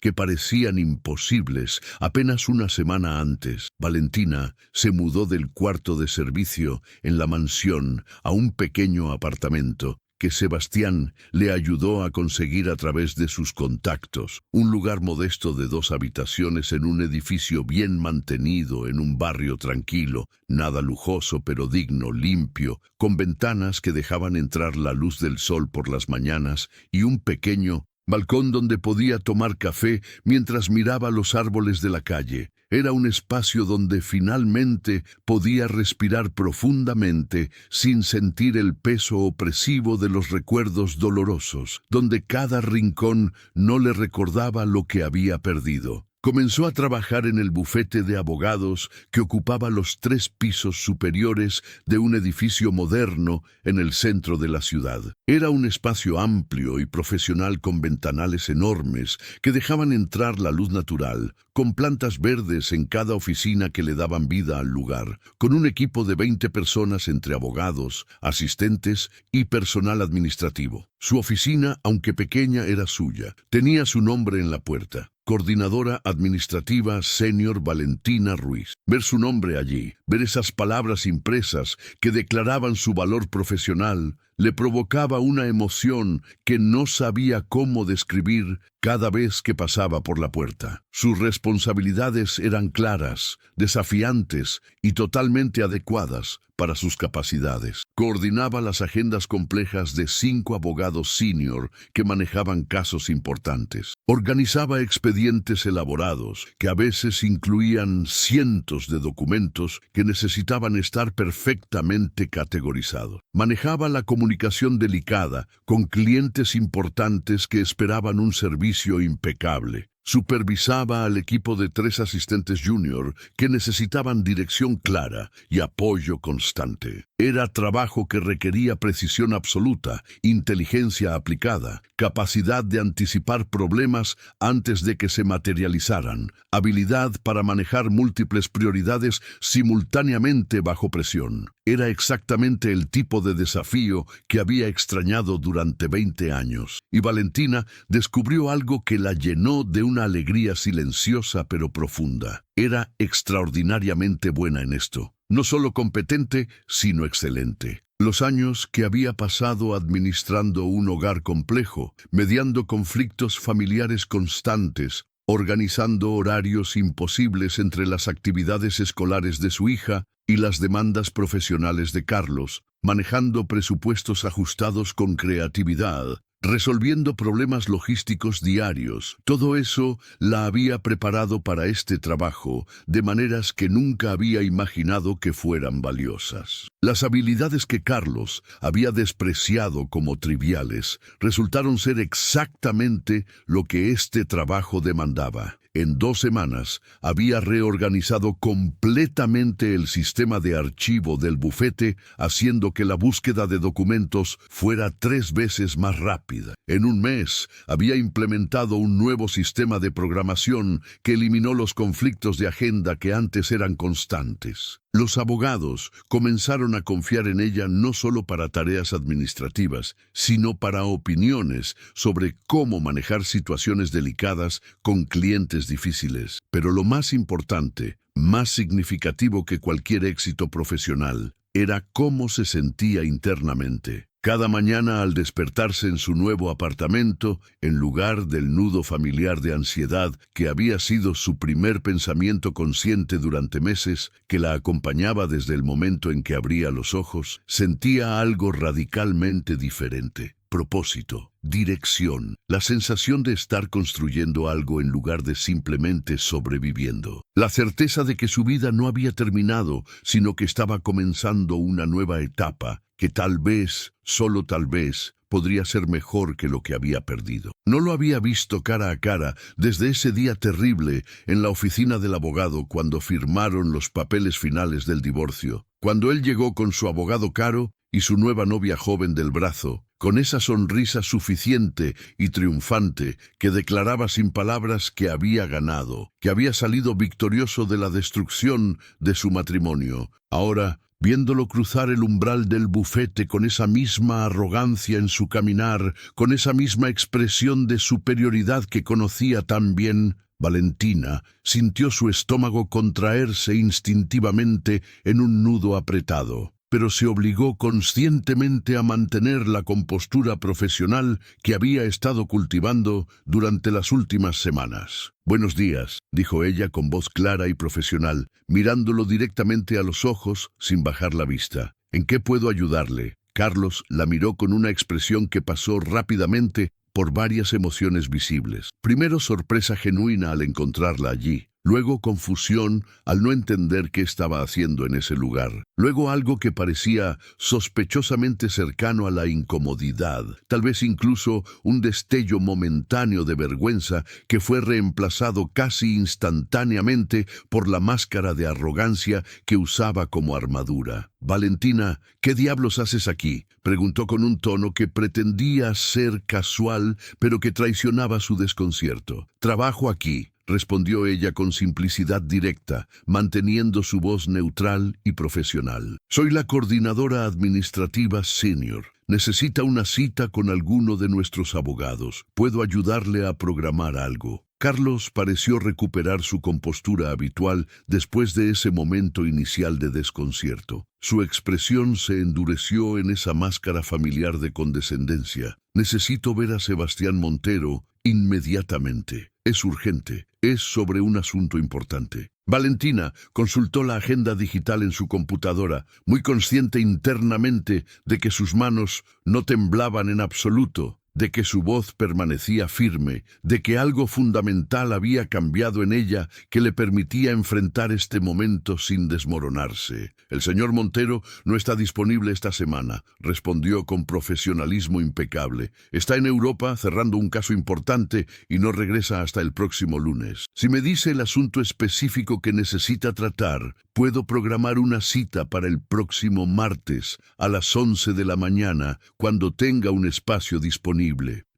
que parecían imposibles. Apenas una semana antes, Valentina se mudó del cuarto de servicio en la mansión a un pequeño apartamento que Sebastián le ayudó a conseguir a través de sus contactos, un lugar modesto de 2 habitaciones en un edificio bien mantenido en un barrio tranquilo, nada lujoso pero digno, limpio, con ventanas que dejaban entrar la luz del sol por las mañanas y un pequeño balcón donde podía tomar café mientras miraba los árboles de la calle. Era un espacio donde finalmente podía respirar profundamente sin sentir el peso opresivo de los recuerdos dolorosos, donde cada rincón no le recordaba lo que había perdido. Comenzó a trabajar en el bufete de abogados que ocupaba los 3 pisos superiores de un edificio moderno en el centro de la ciudad. Era un espacio amplio y profesional con ventanales enormes que dejaban entrar la luz natural, con plantas verdes en cada oficina que le daban vida al lugar, con un equipo de 20 personas entre abogados, asistentes y personal administrativo. Su oficina, aunque pequeña, era suya. Tenía su nombre en la puerta. Coordinadora Administrativa Senior Valentina Ruiz. Ver su nombre allí, ver esas palabras impresas que declaraban su valor profesional, le provocaba una emoción que no sabía cómo describir cada vez que pasaba por la puerta. Sus responsabilidades eran claras, desafiantes y totalmente adecuadas para sus capacidades. Coordinaba las agendas complejas de 5 abogados senior que manejaban casos importantes. Organizaba expedientes elaborados que a veces incluían cientos de documentos que necesitaban estar perfectamente categorizados. Manejaba la comunicación delicada con clientes importantes que esperaban un servicio impecable. Supervisaba al equipo de 3 asistentes junior que necesitaban dirección clara y apoyo constante. Era trabajo que requería precisión absoluta, inteligencia aplicada, capacidad de anticipar problemas antes de que se materializaran, habilidad para manejar múltiples prioridades simultáneamente bajo presión. Era exactamente el tipo de desafío que había extrañado durante 20 años, y Valentina descubrió algo que la llenó de una alegría silenciosa pero profunda. Era extraordinariamente buena en esto. No solo competente, sino excelente. Los años que había pasado administrando un hogar complejo, mediando conflictos familiares constantes, organizando horarios imposibles entre las actividades escolares de su hija y las demandas profesionales de Carlos, manejando presupuestos ajustados con creatividad, resolviendo problemas logísticos diarios. Todo eso la había preparado para este trabajo de maneras que nunca había imaginado que fueran valiosas. Las habilidades que Carlos había despreciado como triviales resultaron ser exactamente lo que este trabajo demandaba. En 2 semanas había reorganizado completamente el sistema de archivo del bufete, haciendo que la búsqueda de documentos fuera 3 veces más rápida. En 1 mes había implementado un nuevo sistema de programación que eliminó los conflictos de agenda que antes eran constantes. Los abogados comenzaron a confiar en ella no solo para tareas administrativas, sino para opiniones sobre cómo manejar situaciones delicadas con clientes difíciles. Pero lo más importante, más significativo que cualquier éxito profesional, era cómo se sentía internamente. Cada mañana al despertarse en su nuevo apartamento, en lugar del nudo familiar de ansiedad que había sido su primer pensamiento consciente durante meses, que la acompañaba desde el momento en que abría los ojos, sentía algo radicalmente diferente. Propósito, dirección, la sensación de estar construyendo algo en lugar de simplemente sobreviviendo. La certeza de que su vida no había terminado, sino que estaba comenzando una nueva etapa, que tal vez, solo tal vez, podría ser mejor que lo que había perdido. No lo había visto cara a cara desde ese día terrible en la oficina del abogado cuando firmaron los papeles finales del divorcio. Cuando él llegó con su abogado caro y su nueva novia joven del brazo, con esa sonrisa suficiente y triunfante que declaraba sin palabras que había ganado, que había salido victorioso de la destrucción de su matrimonio. Ahora, viéndolo cruzar el umbral del bufete con esa misma arrogancia en su caminar, con esa misma expresión de superioridad que conocía tan bien, Valentina sintió su estómago contraerse instintivamente en un nudo apretado, pero se obligó conscientemente a mantener la compostura profesional que había estado cultivando durante las últimas semanas. «Buenos días», dijo ella con voz clara y profesional, mirándolo directamente a los ojos sin bajar la vista. «¿En qué puedo ayudarle?» Carlos la miró con una expresión que pasó rápidamente por varias emociones visibles. Primero sorpresa genuina al encontrarla allí. Luego confusión al no entender qué estaba haciendo en ese lugar. Luego algo que parecía sospechosamente cercano a la incomodidad, tal vez incluso un destello momentáneo de vergüenza que fue reemplazado casi instantáneamente por la máscara de arrogancia que usaba como armadura. «Valentina, ¿qué diablos haces aquí?», preguntó con un tono que pretendía ser casual, pero que traicionaba su desconcierto. «Trabajo aquí», respondió ella con simplicidad directa, manteniendo su voz neutral y profesional. «Soy la coordinadora administrativa senior. Necesita una cita con alguno de nuestros abogados. ¿Puedo ayudarle a programar algo?» Carlos pareció recuperar su compostura habitual después de ese momento inicial de desconcierto. Su expresión se endureció en esa máscara familiar de condescendencia. «Necesito ver a Sebastián Montero inmediatamente. Es urgente. Es sobre un asunto importante». Valentina consultó la agenda digital en su computadora, muy consciente internamente de que sus manos no temblaban en absoluto, de que su voz permanecía firme, de que algo fundamental había cambiado en ella que le permitía enfrentar este momento sin desmoronarse. «El señor Montero no está disponible esta semana», respondió con profesionalismo impecable. «Está en Europa cerrando un caso importante y no regresa hasta el próximo lunes. Si me dice el asunto específico que necesita tratar, puedo programar una cita para el próximo martes a las 11 de la mañana, cuando tenga un espacio disponible».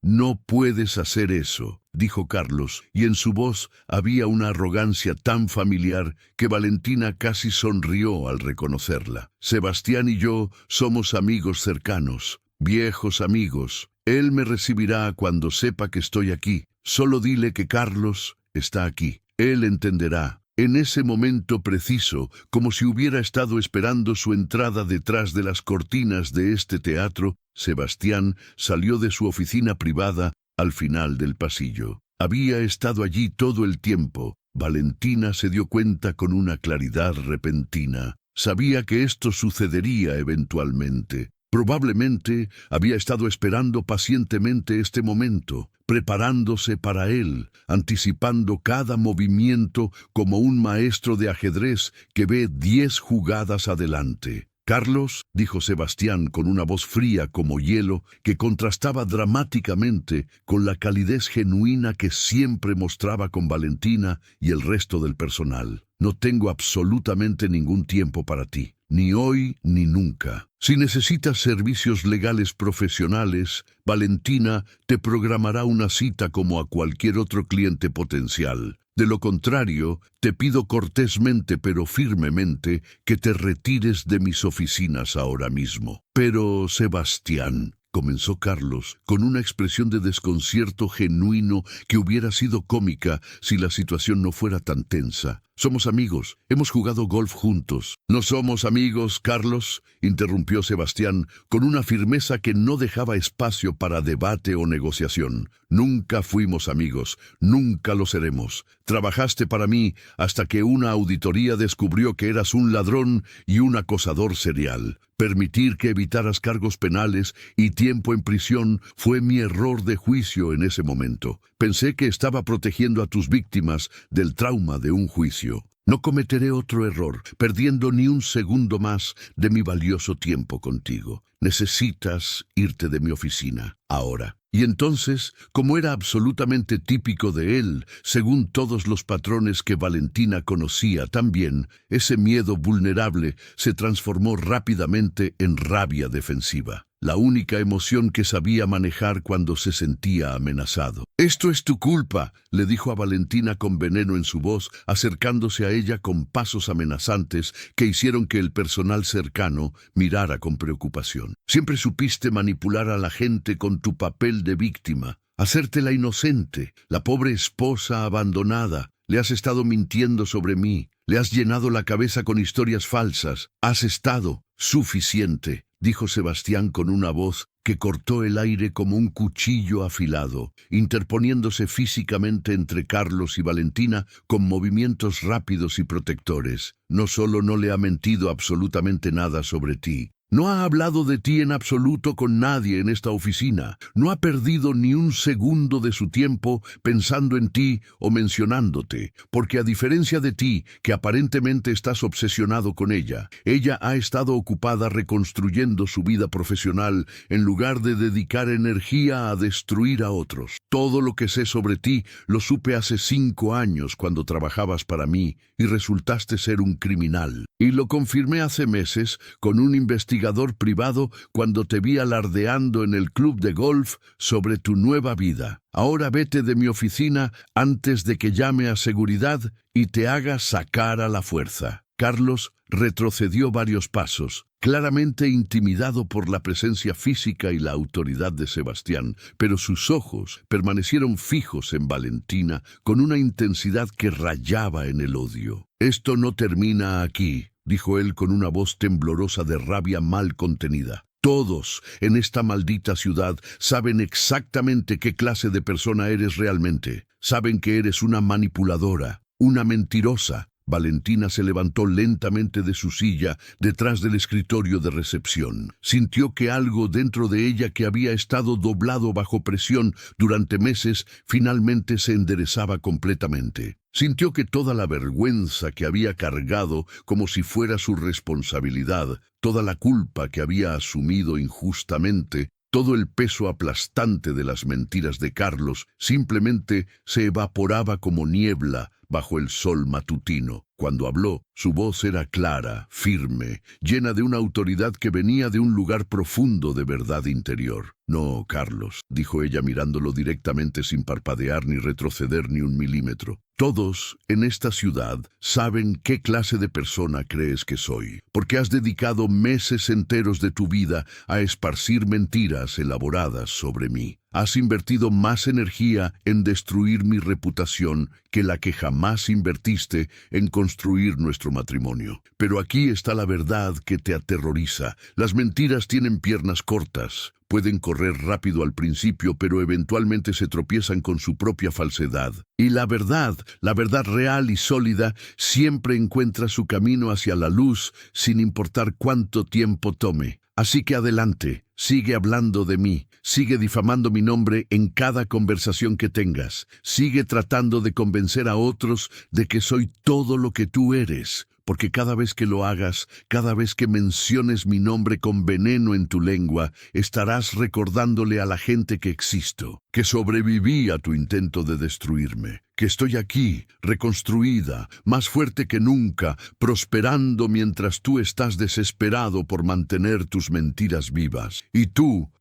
«No puedes hacer eso», dijo Carlos, y en su voz había una arrogancia tan familiar que Valentina casi sonrió al reconocerla. «Sebastián y yo somos amigos cercanos, viejos amigos. Él me recibirá cuando sepa que estoy aquí. Solo dile que Carlos está aquí. Él entenderá». En ese momento preciso, como si hubiera estado esperando su entrada detrás de las cortinas de este teatro, Sebastián salió de su oficina privada al final del pasillo. Había estado allí todo el tiempo. Valentina se dio cuenta con una claridad repentina. Sabía que esto sucedería eventualmente. Probablemente había estado esperando pacientemente este momento, preparándose para él, anticipando cada movimiento como un maestro de ajedrez que ve 10 jugadas adelante. «Carlos», dijo Sebastián con una voz fría como hielo que contrastaba dramáticamente con la calidez genuina que siempre mostraba con Valentina y el resto del personal. «No tengo absolutamente ningún tiempo para ti, ni hoy ni nunca. Si necesitas servicios legales profesionales, Valentina te programará una cita como a cualquier otro cliente potencial. De lo contrario, te pido cortésmente pero firmemente que te retires de mis oficinas ahora mismo». «Pero, Sebastián», comenzó Carlos, con una expresión de desconcierto genuino que hubiera sido cómica si la situación no fuera tan tensa. «Somos amigos, hemos jugado golf juntos». «No somos amigos, Carlos», interrumpió Sebastián, con una firmeza que no dejaba espacio para debate o negociación. «Nunca fuimos amigos, nunca lo seremos. Trabajaste para mí hasta que una auditoría descubrió que eras un ladrón y un acosador serial. Permitir que evitaras cargos penales y tiempo en prisión fue mi error de juicio en ese momento. Pensé que estaba protegiendo a tus víctimas del trauma de un juicio. No cometeré otro error, perdiendo ni un segundo más de mi valioso tiempo contigo. Necesitas irte de mi oficina, ahora». Y entonces, como era absolutamente típico de él, según todos los patrones que Valentina conocía también, ese miedo vulnerable se transformó rápidamente en rabia defensiva. La única emoción que sabía manejar cuando se sentía amenazado. «Esto es tu culpa», le dijo a Valentina con veneno en su voz, acercándose a ella con pasos amenazantes que hicieron que el personal cercano mirara con preocupación. «Siempre supiste manipular a la gente con tu papel de víctima, hacértela inocente, la pobre esposa abandonada. Le has estado mintiendo sobre mí, le has llenado la cabeza con historias falsas. Has estado suficiente», dijo Sebastián con una voz que cortó el aire como un cuchillo afilado, interponiéndose físicamente entre Carlos y Valentina con movimientos rápidos y protectores. «No solo no le ha mentido absolutamente nada sobre ti, no ha hablado de ti en absoluto con nadie en esta oficina. No ha perdido ni un segundo de su tiempo pensando en ti o mencionándote, porque a diferencia de ti, que aparentemente estás obsesionado con ella ha estado ocupada reconstruyendo su vida profesional en lugar de dedicar energía a destruir a otros. Todo lo que sé sobre ti lo supe hace 5 años cuando trabajabas para mí y resultaste ser un criminal. Y lo confirmé hace meses con un investigador privado cuando te vi alardeando en el club de golf sobre tu nueva vida. Ahora vete de mi oficina antes de que llame a seguridad y te haga sacar a la fuerza». Carlos retrocedió varios pasos, claramente intimidado por la presencia física y la autoridad de Sebastián, pero sus ojos permanecieron fijos en Valentina con una intensidad que rayaba en el odio. «Esto no termina aquí», dijo él con una voz temblorosa de rabia mal contenida. «Todos en esta maldita ciudad saben exactamente qué clase de persona eres realmente. Saben que eres una manipuladora, una mentirosa». Valentina se levantó lentamente de su silla detrás del escritorio de recepción. Sintió que algo dentro de ella que había estado doblado bajo presión durante meses finalmente se enderezaba completamente. Sintió que toda la vergüenza que había cargado como si fuera su responsabilidad, toda la culpa que había asumido injustamente, todo el peso aplastante de las mentiras de Carlos simplemente se evaporaba como niebla bajo el sol matutino. Cuando habló, su voz era clara, firme, llena de una autoridad que venía de un lugar profundo de verdad interior. «No, Carlos», dijo ella mirándolo directamente sin parpadear ni retroceder ni un milímetro. «Todos en esta ciudad saben qué clase de persona crees que soy, porque has dedicado meses enteros de tu vida a esparcir mentiras elaboradas sobre mí. Has invertido más energía en destruir mi reputación que la que jamás invertiste en construir nuestro matrimonio. Pero aquí está la verdad que te aterroriza. Las mentiras tienen piernas cortas. Pueden correr rápido al principio, pero eventualmente se tropiezan con su propia falsedad. Y la verdad real y sólida, siempre encuentra su camino hacia la luz, sin importar cuánto tiempo tome. Así que adelante, sigue hablando de mí, sigue difamando mi nombre en cada conversación que tengas, sigue tratando de convencer a otros de que soy todo lo que tú eres, porque cada vez que lo hagas, cada vez que menciones mi nombre con veneno en tu lengua, estarás recordándole a la gente que existo, que sobreviví a tu intento de destruirme, que estoy aquí, reconstruida, más fuerte que nunca, prosperando mientras tú estás desesperado por mantener tus mentiras vivas. Y tú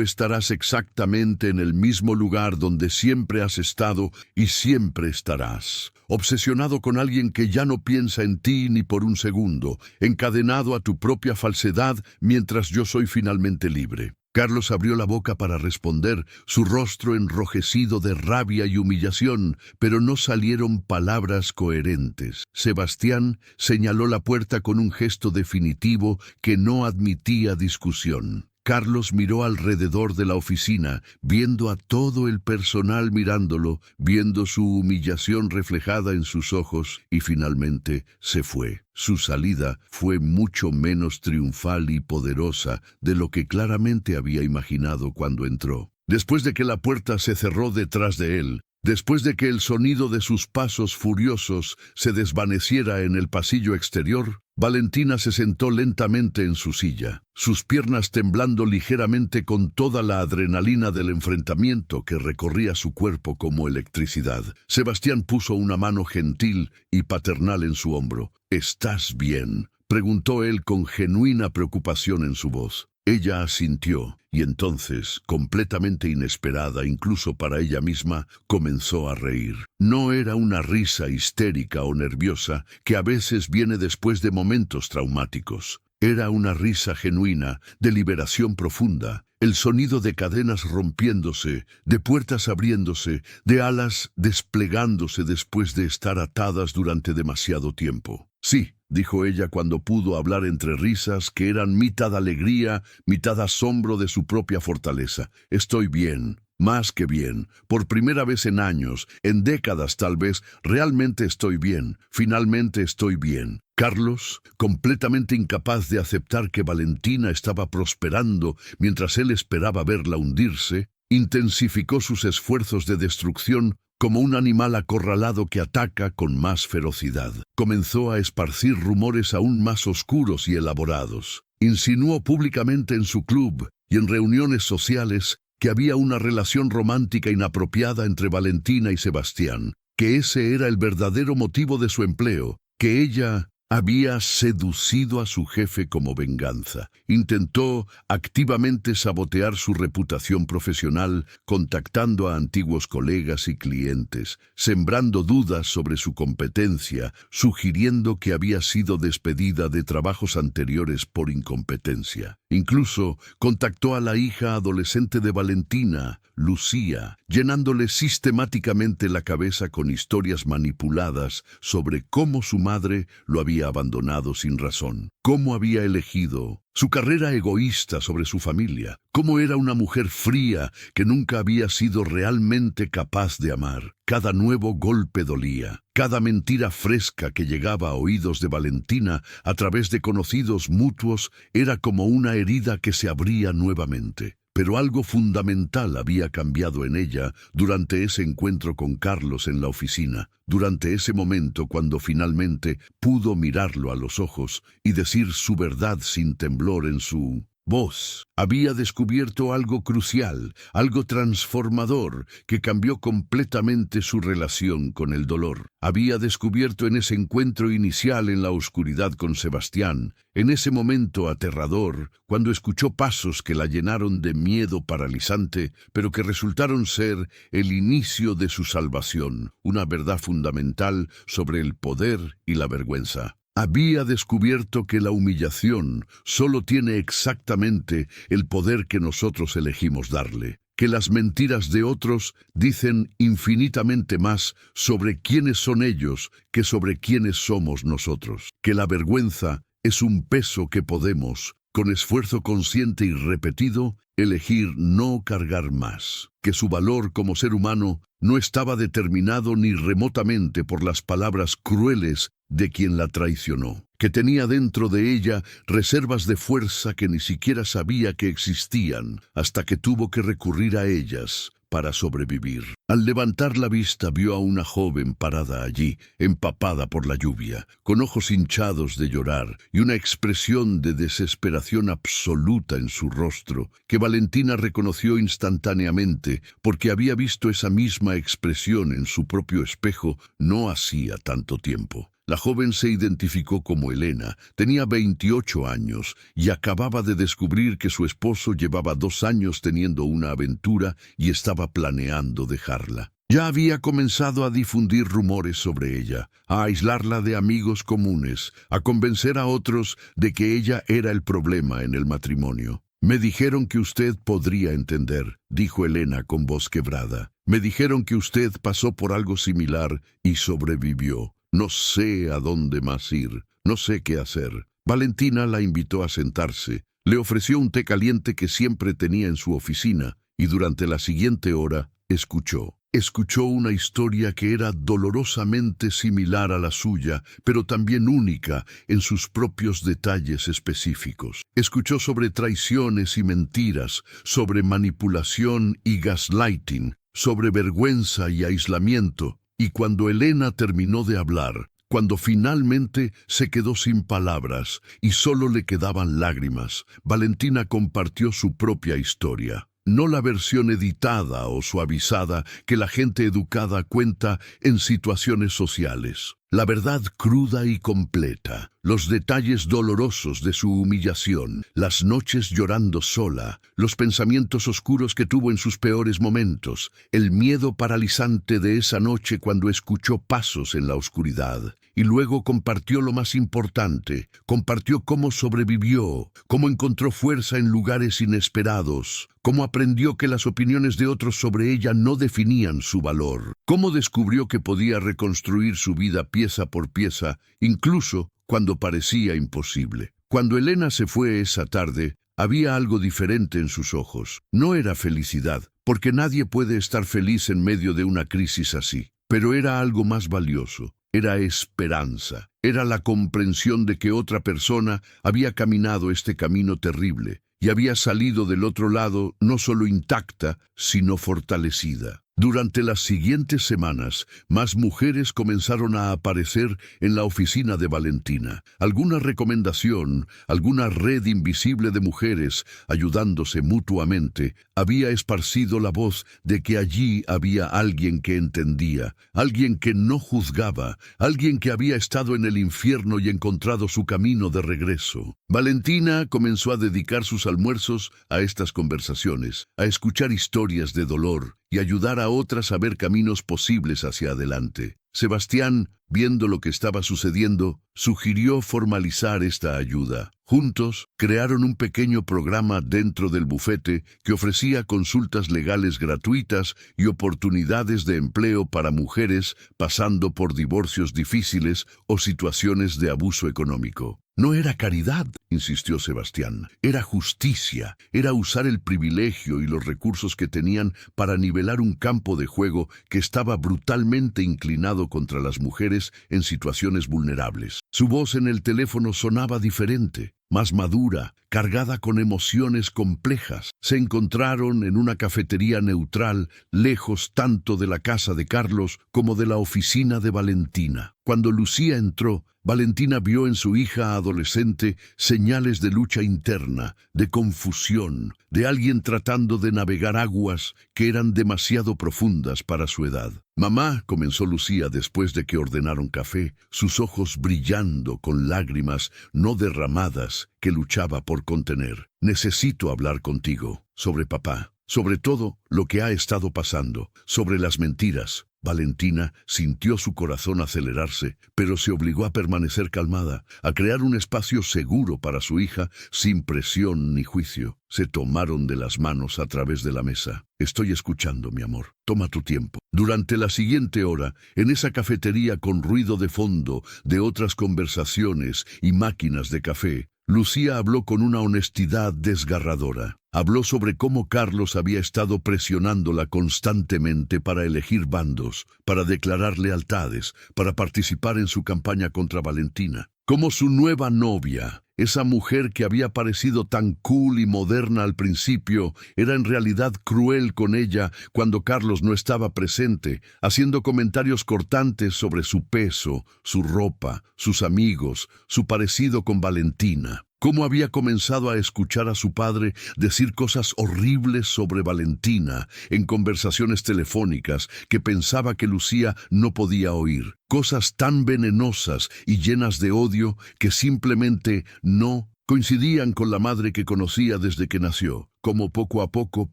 estarás exactamente en el mismo lugar donde siempre has estado y siempre estarás, obsesionado con alguien que ya no piensa en ti ni por un segundo, encadenado a tu propia falsedad mientras yo soy finalmente libre. Carlos abrió la boca para responder, su rostro enrojecido de rabia y humillación, pero no salieron palabras coherentes. Sebastián señaló la puerta con un gesto definitivo que no admitía discusión. Carlos miró alrededor de la oficina, viendo a todo el personal mirándolo, viendo su humillación reflejada en sus ojos, y finalmente se fue. Su salida fue mucho menos triunfal y poderosa de lo que claramente había imaginado cuando entró. Después de que la puerta se cerró detrás de él, después de que el sonido de sus pasos furiosos se desvaneciera en el pasillo exterior, Valentina se sentó lentamente en su silla, sus piernas temblando ligeramente con toda la adrenalina del enfrentamiento que recorría su cuerpo como electricidad. Sebastián puso una mano gentil y paternal en su hombro. «¿Estás bien?», preguntó él con genuina preocupación en su voz. Ella asintió, y entonces, completamente inesperada incluso para ella misma, comenzó a reír. No era una risa histérica o nerviosa que a veces viene después de momentos traumáticos. Era una risa genuina, de liberación profunda, el sonido de cadenas rompiéndose, de puertas abriéndose, de alas desplegándose después de estar atadas durante demasiado tiempo. «Sí», dijo ella cuando pudo hablar entre risas que eran mitad alegría, mitad asombro de su propia fortaleza. «Estoy bien, más que bien. Por primera vez en años, en décadas tal vez, realmente estoy bien. Finalmente estoy bien». Carlos, completamente incapaz de aceptar que Valentina estaba prosperando mientras él esperaba verla hundirse, intensificó sus esfuerzos de destrucción como un animal acorralado que ataca con más ferocidad. Comenzó a esparcir rumores aún más oscuros y elaborados. Insinuó públicamente en su club y en reuniones sociales que había una relación romántica inapropiada entre Valentina y Sebastián, que ese era el verdadero motivo de su empleo, que ella había seducido a su jefe como venganza. Intentó activamente sabotear su reputación profesional, contactando a antiguos colegas y clientes, sembrando dudas sobre su competencia, sugiriendo que había sido despedida de trabajos anteriores por incompetencia. Incluso contactó a la hija adolescente de Valentina, Lucía, llenándole sistemáticamente la cabeza con historias manipuladas sobre cómo su madre lo había abandonado sin razón, cómo había elegido su carrera egoísta sobre su familia, cómo era una mujer fría que nunca había sido realmente capaz de amar. Cada nuevo golpe dolía, cada mentira fresca que llegaba a oídos de Valentina a través de conocidos mutuos era como una herida que se abría nuevamente. Pero algo fundamental había cambiado en ella durante ese encuentro con Carlos en la oficina, durante ese momento cuando finalmente pudo mirarlo a los ojos y decir su verdad sin temblor en su voz. Había descubierto algo crucial, algo transformador, que cambió completamente su relación con el dolor. Había descubierto en ese encuentro inicial en la oscuridad con Sebastián, en ese momento aterrador, cuando escuchó pasos que la llenaron de miedo paralizante, pero que resultaron ser el inicio de su salvación, una verdad fundamental sobre el poder y la vergüenza. Había descubierto que la humillación solo tiene exactamente el poder que nosotros elegimos darle, que las mentiras de otros dicen infinitamente más sobre quiénes son ellos que sobre quiénes somos nosotros. Que la vergüenza es un peso que podemos, con esfuerzo consciente y repetido, elegir no cargar más. Que su valor como ser humano no estaba determinado ni remotamente por las palabras crueles de quien la traicionó. Que tenía dentro de ella reservas de fuerza que ni siquiera sabía que existían, hasta que tuvo que recurrir a ellas para sobrevivir. Al levantar la vista vio a una joven parada allí, empapada por la lluvia, con ojos hinchados de llorar y una expresión de desesperación absoluta en su rostro, que Valentina reconoció instantáneamente porque había visto esa misma expresión en su propio espejo no hacía tanto tiempo. La joven se identificó como Elena, tenía 28 años y acababa de descubrir que su esposo llevaba 2 años teniendo una aventura y estaba planeando dejarla. Ya había comenzado a difundir rumores sobre ella, a aislarla de amigos comunes, a convencer a otros de que ella era el problema en el matrimonio. «Me dijeron que usted podría entender», dijo Elena con voz quebrada. «Me dijeron que usted pasó por algo similar y sobrevivió. No sé a dónde más ir, no sé qué hacer». Valentina la invitó a sentarse, le ofreció un té caliente que siempre tenía en su oficina y durante la siguiente hora escuchó. Escuchó una historia que era dolorosamente similar a la suya, pero también única en sus propios detalles específicos. Escuchó sobre traiciones y mentiras, sobre manipulación y gaslighting, sobre vergüenza y aislamiento. Y cuando Elena terminó de hablar, cuando finalmente se quedó sin palabras y solo le quedaban lágrimas, Valentina compartió su propia historia. No la versión editada o suavizada que la gente educada cuenta en situaciones sociales. La verdad cruda y completa, los detalles dolorosos de su humillación, las noches llorando sola, los pensamientos oscuros que tuvo en sus peores momentos, el miedo paralizante de esa noche cuando escuchó pasos en la oscuridad. Y luego compartió lo más importante, compartió cómo sobrevivió, cómo encontró fuerza en lugares inesperados, cómo aprendió que las opiniones de otros sobre ella no definían su valor, cómo descubrió que podía reconstruir su vida pieza por pieza, incluso cuando parecía imposible. Cuando Elena se fue esa tarde, había algo diferente en sus ojos. No era felicidad, porque nadie puede estar feliz en medio de una crisis así, pero era algo más valioso. Era esperanza, era la comprensión de que otra persona había caminado este camino terrible y había salido del otro lado no solo intacta, sino fortalecida. Durante las siguientes semanas, más mujeres comenzaron a aparecer en la oficina de Valentina. Alguna recomendación, alguna red invisible de mujeres, ayudándose mutuamente, había esparcido la voz de que allí había alguien que entendía, alguien que no juzgaba, alguien que había estado en el infierno y encontrado su camino de regreso. Valentina comenzó a dedicar sus almuerzos a estas conversaciones, a escuchar historias de dolor y ayudar a otras a ver caminos posibles hacia adelante. Sebastián, viendo lo que estaba sucediendo, sugirió formalizar esta ayuda. Juntos, crearon un pequeño programa dentro del bufete que ofrecía consultas legales gratuitas y oportunidades de empleo para mujeres pasando por divorcios difíciles o situaciones de abuso económico. No era caridad, insistió Sebastián, era justicia, era usar el privilegio y los recursos que tenían para nivelar un campo de juego que estaba brutalmente inclinado contra las mujeres en situaciones vulnerables. Su voz en el teléfono sonaba diferente, más madura, cargada con emociones complejas. Se encontraron en una cafetería neutral, lejos tanto de la casa de Carlos como de la oficina de Valentina. Cuando Lucía entró, Valentina vio en su hija adolescente señales de lucha interna, de confusión, de alguien tratando de navegar aguas que eran demasiado profundas para su edad. «Mamá», comenzó Lucía después de que ordenaron café, sus ojos brillando con lágrimas no derramadas que luchaba por contener. «Necesito hablar contigo sobre papá, sobre todo lo que ha estado pasando, sobre las mentiras, Valentina sintió su corazón acelerarse, pero se obligó a permanecer calmada, a crear un espacio seguro para su hija, sin presión ni juicio. Se tomaron de las manos a través de la mesa. Estoy escuchando, mi amor. Toma tu tiempo. Durante la siguiente hora, en esa cafetería con ruido de fondo de otras conversaciones y máquinas de café, Lucía habló con una honestidad desgarradora. Habló sobre cómo Carlos había estado presionándola constantemente para elegir bandos, para declarar lealtades, para participar en su campaña contra Valentina. Cómo su nueva novia, esa mujer que había parecido tan cool y moderna al principio, era en realidad cruel con ella cuando Carlos no estaba presente, haciendo comentarios cortantes sobre su peso, su ropa, sus amigos, su parecido con Valentina. Cómo había comenzado a escuchar a su padre decir cosas horribles sobre Valentina en conversaciones telefónicas que pensaba que Lucía no podía oír. Cosas tan venenosas y llenas de odio que simplemente no coincidían con la madre que conocía desde que nació. Como poco a poco,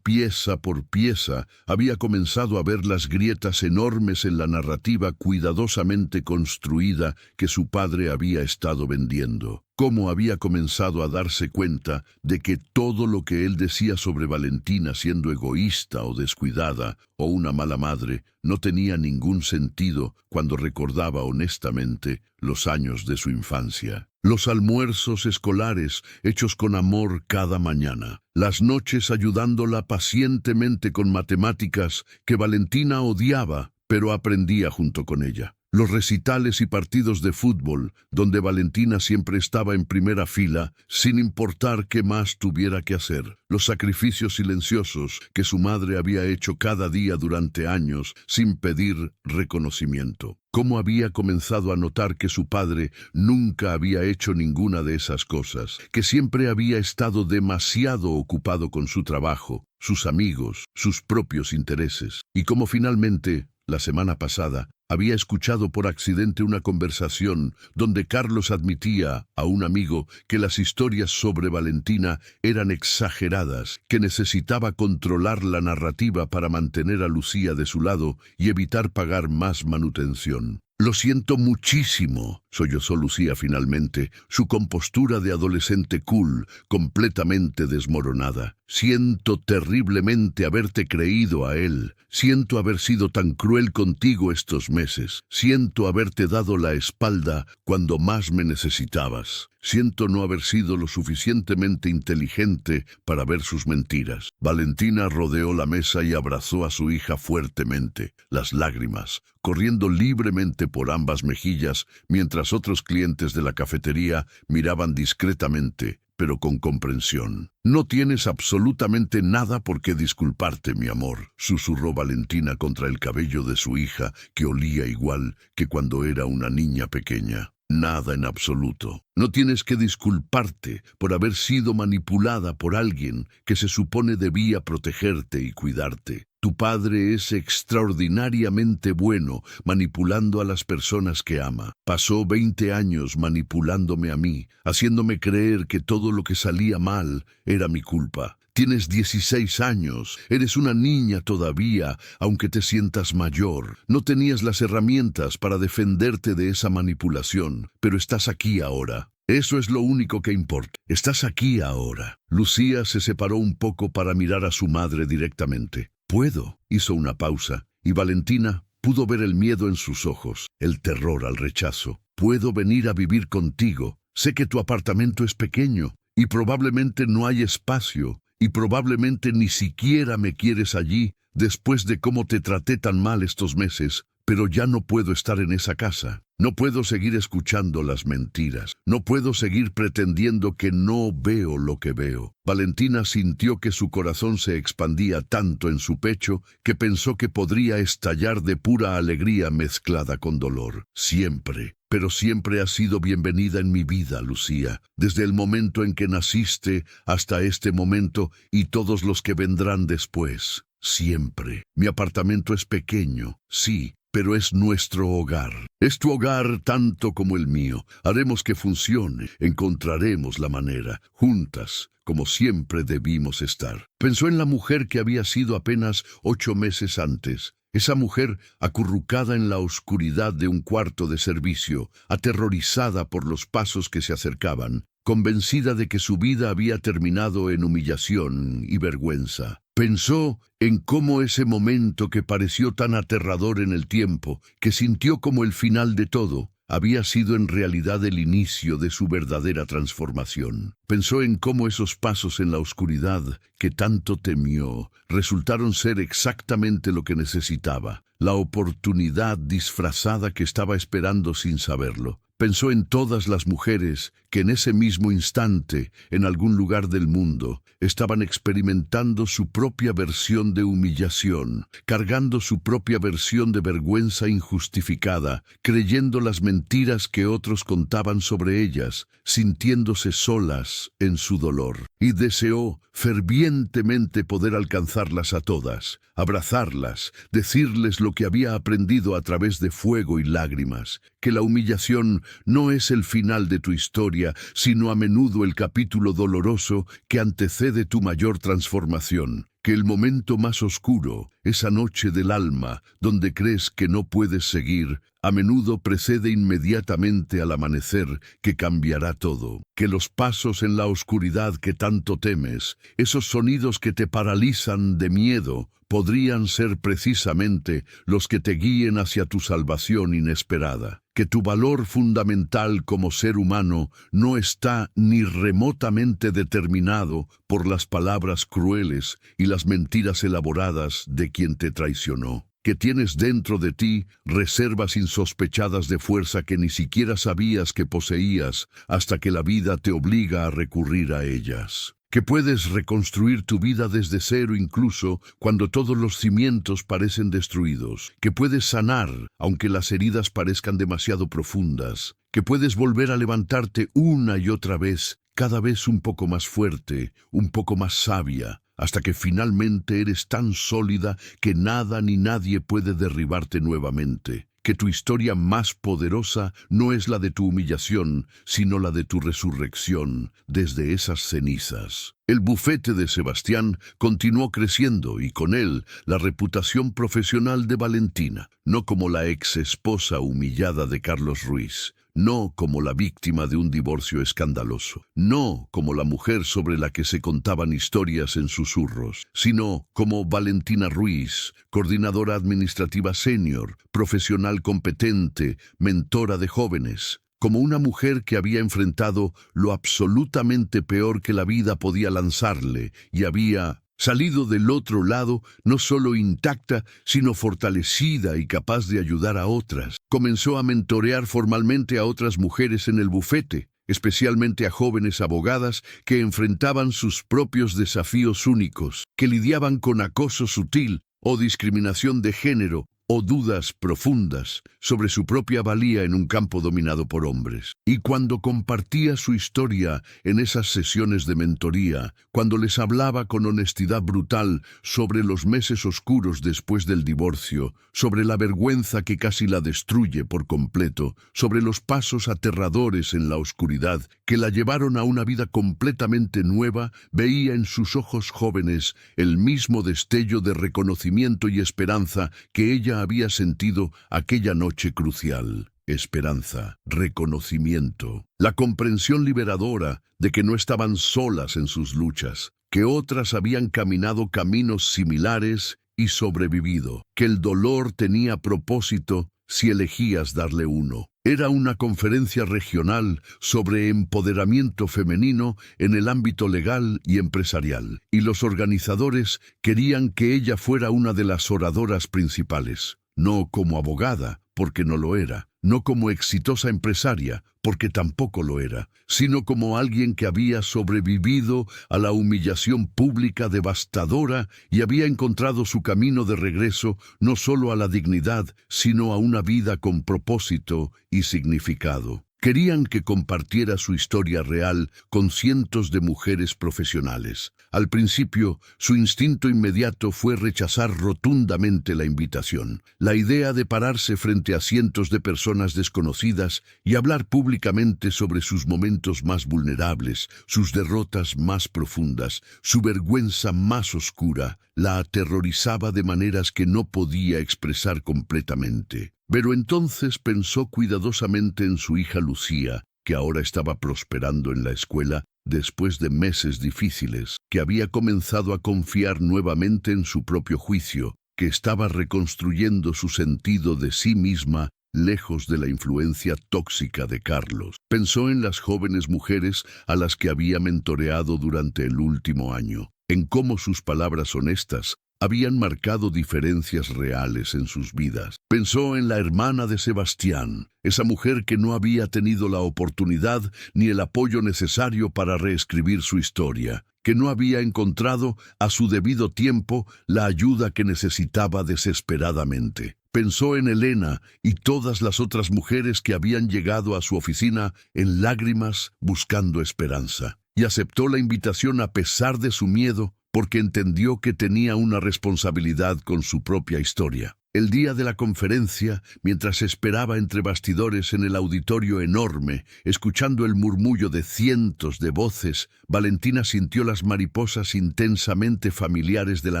pieza por pieza, había comenzado a ver las grietas enormes en la narrativa cuidadosamente construida que su padre había estado vendiendo. Cómo había comenzado a darse cuenta de que todo lo que él decía sobre Valentina siendo egoísta o descuidada o una mala madre no tenía ningún sentido cuando recordaba honestamente los años de su infancia. Los almuerzos escolares hechos con amor cada mañana. Las noches ayudándola pacientemente con matemáticas que Valentina odiaba, pero aprendía junto con ella. Los recitales y partidos de fútbol, donde Valentina siempre estaba en primera fila, sin importar qué más tuviera que hacer. Los sacrificios silenciosos que su madre había hecho cada día durante años, sin pedir reconocimiento. Cómo había comenzado a notar que su padre nunca había hecho ninguna de esas cosas, que siempre había estado demasiado ocupado con su trabajo, sus amigos, sus propios intereses. Y cómo finalmente, la semana pasada, había escuchado por accidente una conversación donde Carlos admitía a un amigo que las historias sobre Valentina eran exageradas, que necesitaba controlar la narrativa para mantener a Lucía de su lado y evitar pagar más manutención. Lo siento muchísimo, sollozó Lucía finalmente, su compostura de adolescente cool, completamente desmoronada. Siento terriblemente haberte creído a él. Siento haber sido tan cruel contigo estos meses. Siento haberte dado la espalda cuando más me necesitabas. Siento no haber sido lo suficientemente inteligente para ver sus mentiras. Valentina rodeó la mesa y abrazó a su hija fuertemente, las lágrimas corriendo libremente por ambas mejillas, mientras otros clientes de la cafetería miraban discretamente, pero con comprensión. No tienes absolutamente nada por qué disculparte, mi amor, susurró Valentina contra el cabello de su hija, que olía igual que cuando era una niña pequeña. Nada en absoluto. No tienes que disculparte por haber sido manipulada por alguien que se supone debía protegerte y cuidarte. Tu padre es extraordinariamente bueno manipulando a las personas que ama. Pasó 20 años manipulándome a mí, haciéndome creer que todo lo que salía mal era mi culpa. Tienes 16 años, eres una niña todavía, aunque te sientas mayor. No tenías las herramientas para defenderte de esa manipulación, pero estás aquí ahora. Eso es lo único que importa. Estás aquí ahora. Lucía se separó un poco para mirar a su madre directamente. «Puedo», hizo una pausa, y Valentina pudo ver el miedo en sus ojos, el terror al rechazo. «Puedo venir a vivir contigo. Sé que tu apartamento es pequeño, y probablemente no hay espacio, y probablemente ni siquiera me quieres allí después de cómo te traté tan mal estos meses, pero ya no puedo estar en esa casa. No puedo seguir escuchando las mentiras. No puedo seguir pretendiendo que no veo lo que veo». Valentina sintió que su corazón se expandía tanto en su pecho que pensó que podría estallar de pura alegría mezclada con dolor. «Siempre, pero siempre has sido bienvenida en mi vida, Lucía, desde el momento en que naciste hasta este momento y todos los que vendrán después. Siempre. Mi apartamento es pequeño, sí, pero es nuestro hogar. Es tu hogar tanto como el mío. Haremos que funcione. Encontraremos la manera, juntas, como siempre debimos estar». Pensó en la mujer que había sido apenas 8 meses antes, Esa mujer acurrucada en la oscuridad de un cuarto de servicio, aterrorizada por los pasos que se acercaban, convencida de que su vida había terminado en humillación y vergüenza. Pensó en cómo ese momento que pareció tan aterrador en el tiempo, que sintió como el final de todo, había sido en realidad el inicio de su verdadera transformación. Pensó en cómo esos pasos en la oscuridad que tanto temió resultaron ser exactamente lo que necesitaba, la oportunidad disfrazada que estaba esperando sin saberlo. Pensó en todas las mujeres que en ese mismo instante, en algún lugar del mundo, estaban experimentando su propia versión de humillación, cargando su propia versión de vergüenza injustificada, creyendo las mentiras que otros contaban sobre ellas, sintiéndose solas en su dolor. Y deseó fervientemente poder alcanzarlas a todas, abrazarlas, decirles lo que había aprendido a través de fuego y lágrimas, que la humillación no es el final de tu historia, sino a menudo el capítulo doloroso que antecede tu mayor transformación, que el momento más oscuro, esa noche del alma, donde crees que no puedes seguir, a menudo precede inmediatamente al amanecer que cambiará todo, que los pasos en la oscuridad que tanto temes, esos sonidos que te paralizan de miedo, podrían ser precisamente los que te guíen hacia tu salvación inesperada, que tu valor fundamental como ser humano no está ni remotamente determinado por las palabras crueles y las mentiras elaboradas de quien te traicionó, que tienes dentro de ti reservas insospechadas de fuerza que ni siquiera sabías que poseías hasta que la vida te obliga a recurrir a ellas, que puedes reconstruir tu vida desde cero incluso cuando todos los cimientos parecen destruidos, que puedes sanar aunque las heridas parezcan demasiado profundas, que puedes volver a levantarte una y otra vez, cada vez un poco más fuerte, un poco más sabia, hasta que finalmente eres tan sólida que nada ni nadie puede derribarte nuevamente. Que tu historia más poderosa no es la de tu humillación, sino la de tu resurrección desde esas cenizas. El bufete de Sebastián continuó creciendo y con él la reputación profesional de Valentina, no como la ex esposa humillada de Carlos Ruiz, no como la víctima de un divorcio escandaloso, no como la mujer sobre la que se contaban historias en susurros, sino como Valentina Ruiz, coordinadora administrativa senior, profesional competente, mentora de jóvenes, como una mujer que había enfrentado lo absolutamente peor que la vida podía lanzarle y había salido del otro lado no solo intacta, sino fortalecida y capaz de ayudar a otras. Comenzó a mentorear formalmente a otras mujeres en el bufete, especialmente a jóvenes abogadas que enfrentaban sus propios desafíos únicos, que lidiaban con acoso sutil o discriminación de género, o dudas profundas sobre su propia valía en un campo dominado por hombres. Y cuando compartía su historia en esas sesiones de mentoría, cuando les hablaba con honestidad brutal sobre los meses oscuros después del divorcio, sobre la vergüenza que casi la destruye por completo, sobre los pasos aterradores en la oscuridad que la llevaron a una vida completamente nueva, veía en sus ojos jóvenes el mismo destello de reconocimiento y esperanza que ella había sentido aquella noche crucial. Esperanza, reconocimiento, la comprensión liberadora de que no estaban solas en sus luchas, que otras habían caminado caminos similares y sobrevivido, que el dolor tenía propósito si elegías darle uno. Era una conferencia regional sobre empoderamiento femenino en el ámbito legal y empresarial, y los organizadores querían que ella fuera una de las oradoras principales, no como abogada, porque no lo era, no como exitosa empresaria, porque tampoco lo era, sino como alguien que había sobrevivido a la humillación pública devastadora y había encontrado su camino de regreso no solo a la dignidad, sino a una vida con propósito y significado. Querían que compartiera su historia real con cientos de mujeres profesionales. Al principio, su instinto inmediato fue rechazar rotundamente la invitación. La idea de pararse frente a cientos de personas desconocidas y hablar públicamente sobre sus momentos más vulnerables, sus derrotas más profundas, su vergüenza más oscura, la aterrorizaba de maneras que no podía expresar completamente. Pero entonces pensó cuidadosamente en su hija Lucía, que ahora estaba prosperando en la escuela después de meses difíciles, que había comenzado a confiar nuevamente en su propio juicio, que estaba reconstruyendo su sentido de sí misma lejos de la influencia tóxica de Carlos. Pensó en las jóvenes mujeres a las que había mentoreado durante el último año, en cómo sus palabras honestas habían marcado diferencias reales en sus vidas. Pensó en la hermana de Sebastián, esa mujer que no había tenido la oportunidad ni el apoyo necesario para reescribir su historia, que no había encontrado a su debido tiempo la ayuda que necesitaba desesperadamente. Pensó en Elena y todas las otras mujeres que habían llegado a su oficina en lágrimas buscando esperanza. Y aceptó la invitación a pesar de su miedo, porque entendió que tenía una responsabilidad con su propia historia. El día de la conferencia, mientras esperaba entre bastidores en el auditorio enorme, escuchando el murmullo de cientos de voces, Valentina sintió las mariposas intensamente familiares de la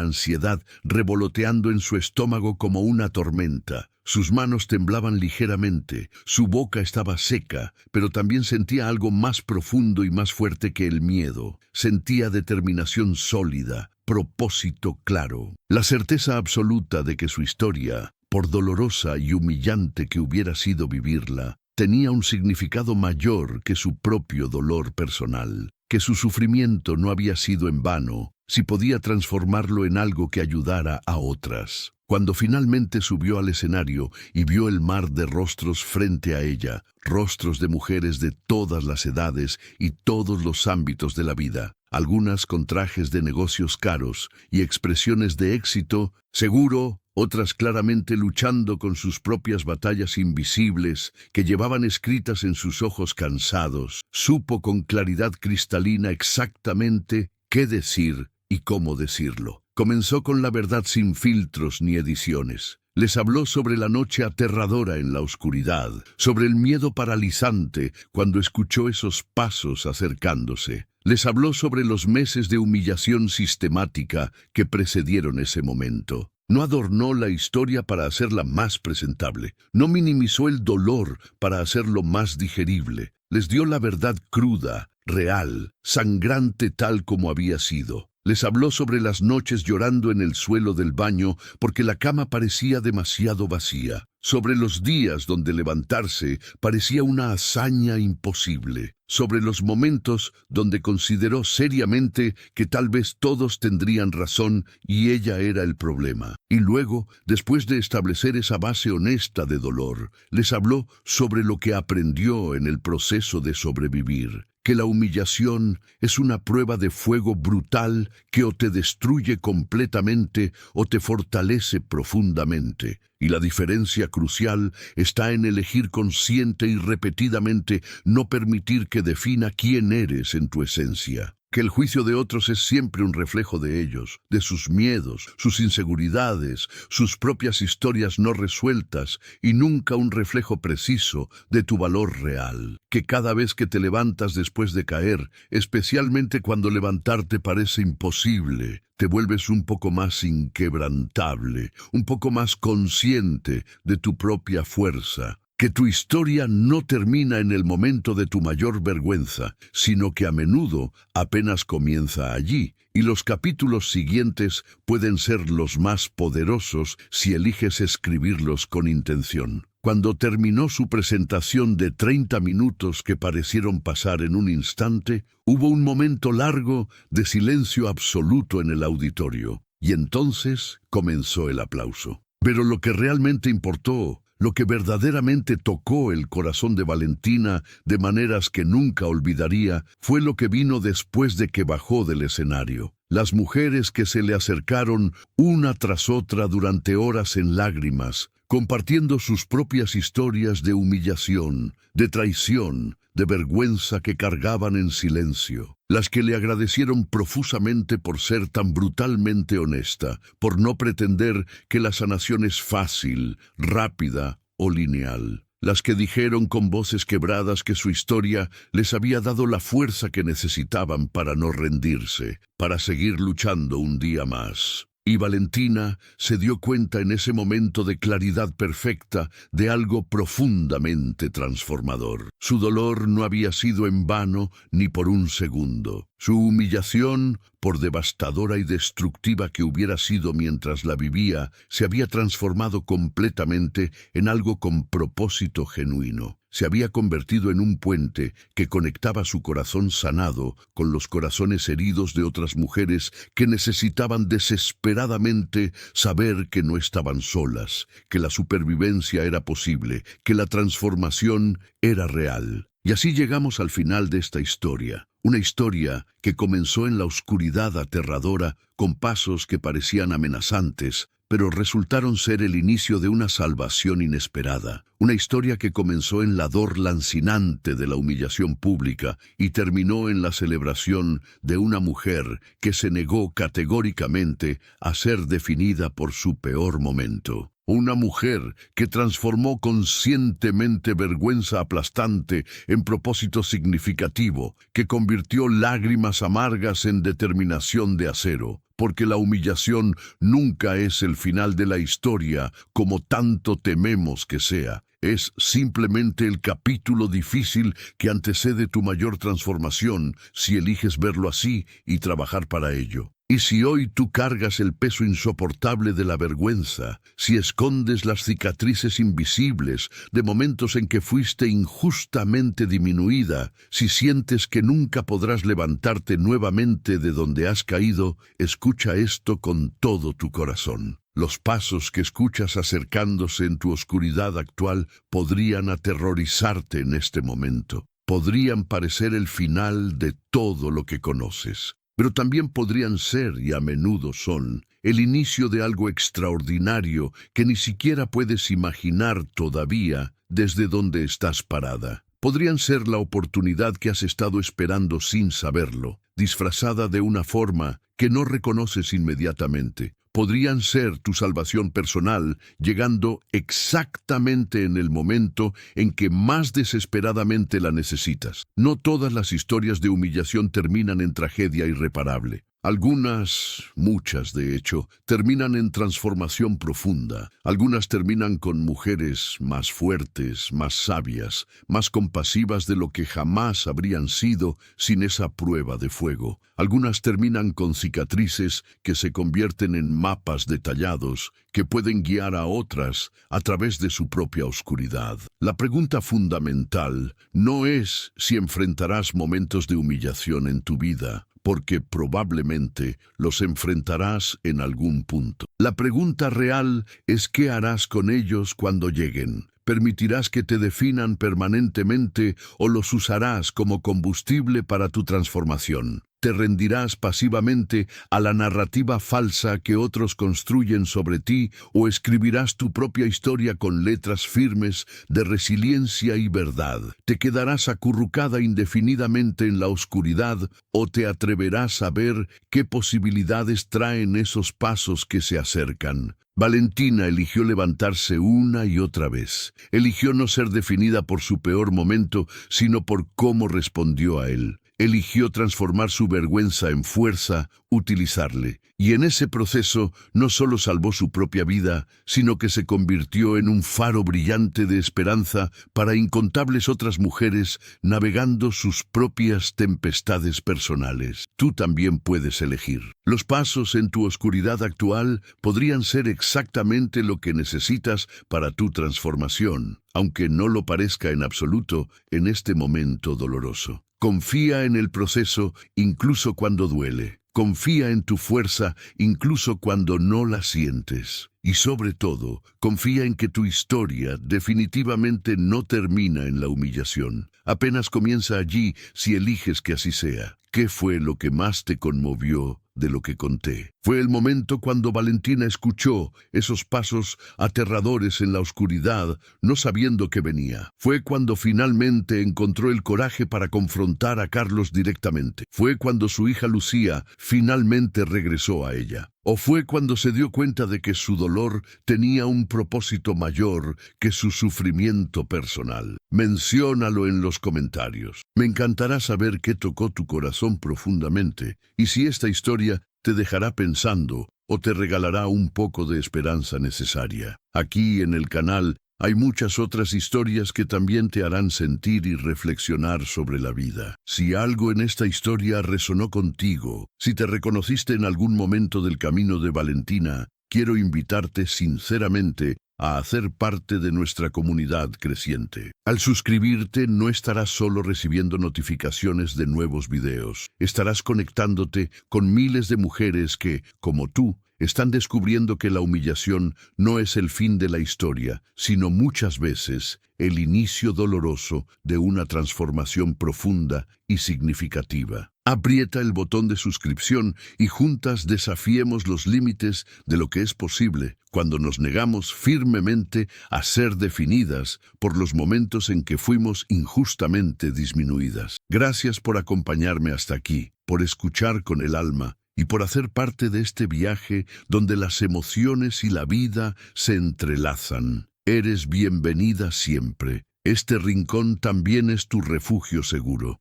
ansiedad revoloteando en su estómago como una tormenta. Sus manos temblaban ligeramente, su boca estaba seca, pero también sentía algo más profundo y más fuerte que el miedo. Sentía determinación sólida, propósito claro, la certeza absoluta de que su historia, por dolorosa y humillante que hubiera sido vivirla, tenía un significado mayor que su propio dolor personal, que su sufrimiento no había sido en vano, si podía transformarlo en algo que ayudara a otras. Cuando finalmente subió al escenario y vio el mar de rostros frente a ella, rostros de mujeres de todas las edades y todos los ámbitos de la vida, algunas con trajes de negocios caros y expresiones de éxito, seguro, otras claramente luchando con sus propias batallas invisibles que llevaban escritas en sus ojos cansados, supo con claridad cristalina exactamente qué decir y cómo decirlo. Comenzó con la verdad sin filtros ni ediciones. Les habló sobre la noche aterradora en la oscuridad, sobre el miedo paralizante cuando escuchó esos pasos acercándose. Les habló sobre los meses de humillación sistemática que precedieron ese momento. No adornó la historia para hacerla más presentable. No minimizó el dolor para hacerlo más digerible. Les dio la verdad cruda, real, sangrante tal como había sido. Les habló sobre las noches llorando en el suelo del baño porque la cama parecía demasiado vacía, sobre los días donde levantarse parecía una hazaña imposible, sobre los momentos donde consideró seriamente que tal vez todos tendrían razón y ella era el problema. Y luego, después de establecer esa base honesta de dolor, les habló sobre lo que aprendió en el proceso de sobrevivir. Que la humillación es una prueba de fuego brutal que o te destruye completamente o te fortalece profundamente. Y la diferencia crucial está en elegir consciente y repetidamente no permitir que defina quién eres en tu esencia. Que el juicio de otros es siempre un reflejo de ellos, de sus miedos, sus inseguridades, sus propias historias no resueltas y nunca un reflejo preciso de tu valor real. Que cada vez que te levantas después de caer, especialmente cuando levantarte parece imposible, te vuelves un poco más inquebrantable, un poco más consciente de tu propia fuerza. Que tu historia no termina en el momento de tu mayor vergüenza, sino que a menudo apenas comienza allí, y los capítulos siguientes pueden ser los más poderosos si eliges escribirlos con intención. Cuando terminó su presentación de 30 minutos que parecieron pasar en un instante, hubo un momento largo de silencio absoluto en el auditorio, y entonces comenzó el aplauso. Pero lo que realmente importó, lo que verdaderamente tocó el corazón de Valentina de maneras que nunca olvidaría, fue lo que vino después de que bajó del escenario. Las mujeres que se le acercaron una tras otra durante horas en lágrimas, compartiendo sus propias historias de humillación, de traición, de vergüenza que cargaban en silencio. Las que le agradecieron profusamente por ser tan brutalmente honesta, por no pretender que la sanación es fácil, rápida o lineal. Las que dijeron con voces quebradas que su historia les había dado la fuerza que necesitaban para no rendirse, para seguir luchando un día más. Y Valentina se dio cuenta en ese momento de claridad perfecta de algo profundamente transformador. Su dolor no había sido en vano ni por un segundo. Su humillación, por devastadora y destructiva que hubiera sido mientras la vivía, se había transformado completamente en algo con propósito genuino. Se había convertido en un puente que conectaba su corazón sanado con los corazones heridos de otras mujeres que necesitaban desesperadamente saber que no estaban solas, que la supervivencia era posible, que la transformación era real. Y así llegamos al final de esta historia. Una historia que comenzó en la oscuridad aterradora, con pasos que parecían amenazantes, pero resultaron ser el inicio de una salvación inesperada. Una historia que comenzó en la dor lancinante de la humillación pública y terminó en la celebración de una mujer que se negó categóricamente a ser definida por su peor momento. Una mujer que transformó conscientemente vergüenza aplastante en propósito significativo, que convirtió lágrimas amargas en determinación de acero. Porque la humillación nunca es el final de la historia como tanto tememos que sea. Es simplemente el capítulo difícil que antecede tu mayor transformación si eliges verlo así y trabajar para ello. Y si hoy tú cargas el peso insoportable de la vergüenza, si escondes las cicatrices invisibles de momentos en que fuiste injustamente diminuida, si sientes que nunca podrás levantarte nuevamente de donde has caído, escucha esto con todo tu corazón. Los pasos que escuchas acercándose en tu oscuridad actual podrían aterrorizarte en este momento. Podrían parecer el final de todo lo que conoces. Pero también podrían ser, y a menudo son, el inicio de algo extraordinario que ni siquiera puedes imaginar todavía desde donde estás parada. Podrían ser la oportunidad que has estado esperando sin saberlo, disfrazada de una forma que no reconoces inmediatamente. Podrían ser tu salvación personal, llegando exactamente en el momento en que más desesperadamente la necesitas. No todas las historias de humillación terminan en tragedia irreparable. Algunas, muchas de hecho, terminan en transformación profunda. Algunas terminan con mujeres más fuertes, más sabias, más compasivas de lo que jamás habrían sido sin esa prueba de fuego. Algunas terminan con cicatrices que se convierten en mapas detallados que pueden guiar a otras a través de su propia oscuridad. La pregunta fundamental no es si enfrentarás momentos de humillación en tu vida, porque probablemente los enfrentarás en algún punto. La pregunta real es ¿qué harás con ellos cuando lleguen? ¿Permitirás que te definan permanentemente o los usarás como combustible para tu transformación? ¿Te rendirás pasivamente a la narrativa falsa que otros construyen sobre ti o escribirás tu propia historia con letras firmes de resiliencia y verdad? ¿Te quedarás acurrucada indefinidamente en la oscuridad o te atreverás a ver qué posibilidades traen esos pasos que se acercan? Valentina eligió levantarse una y otra vez. Eligió no ser definida por su peor momento, sino por cómo respondió a él. Eligió transformar su vergüenza en fuerza, utilizarle. Y en ese proceso no solo salvó su propia vida, sino que se convirtió en un faro brillante de esperanza para incontables otras mujeres navegando sus propias tempestades personales. Tú también puedes elegir. Los pasos en tu oscuridad actual podrían ser exactamente lo que necesitas para tu transformación, aunque no lo parezca en absoluto en este momento doloroso. Confía en el proceso incluso cuando duele. Confía en tu fuerza incluso cuando no la sientes. Y sobre todo, confía en que tu historia definitivamente no termina en la humillación. Apenas comienza allí si eliges que así sea. ¿Qué fue lo que más te conmovió de lo que conté. Fue el momento cuando Valentina escuchó esos pasos aterradores en la oscuridad, no sabiendo que venía. Fue cuando finalmente encontró el coraje para confrontar a Carlos directamente. Fue cuando su hija Lucía finalmente regresó a ella. ¿O fue cuando se dio cuenta de que su dolor tenía un propósito mayor que su sufrimiento personal? Menciónalo en los comentarios. Me encantará saber qué tocó tu corazón profundamente y si esta historia te dejará pensando o te regalará un poco de esperanza necesaria. Aquí en el canal hay muchas otras historias que también te harán sentir y reflexionar sobre la vida. Si algo en esta historia resonó contigo, si te reconociste en algún momento del camino de Valentina, quiero invitarte sinceramente a hacer parte de nuestra comunidad creciente. Al suscribirte no estarás solo recibiendo notificaciones de nuevos videos, estarás conectándote con miles de mujeres que, como tú, están descubriendo que la humillación no es el fin de la historia, sino muchas veces el inicio doloroso de una transformación profunda y significativa. Aprieta el botón de suscripción y juntas desafiemos los límites de lo que es posible cuando nos negamos firmemente a ser definidas por los momentos en que fuimos injustamente disminuidas. Gracias por acompañarme hasta aquí, por escuchar con el alma y por hacer parte de este viaje donde las emociones y la vida se entrelazan. Eres bienvenida siempre. Este rincón también es tu refugio seguro.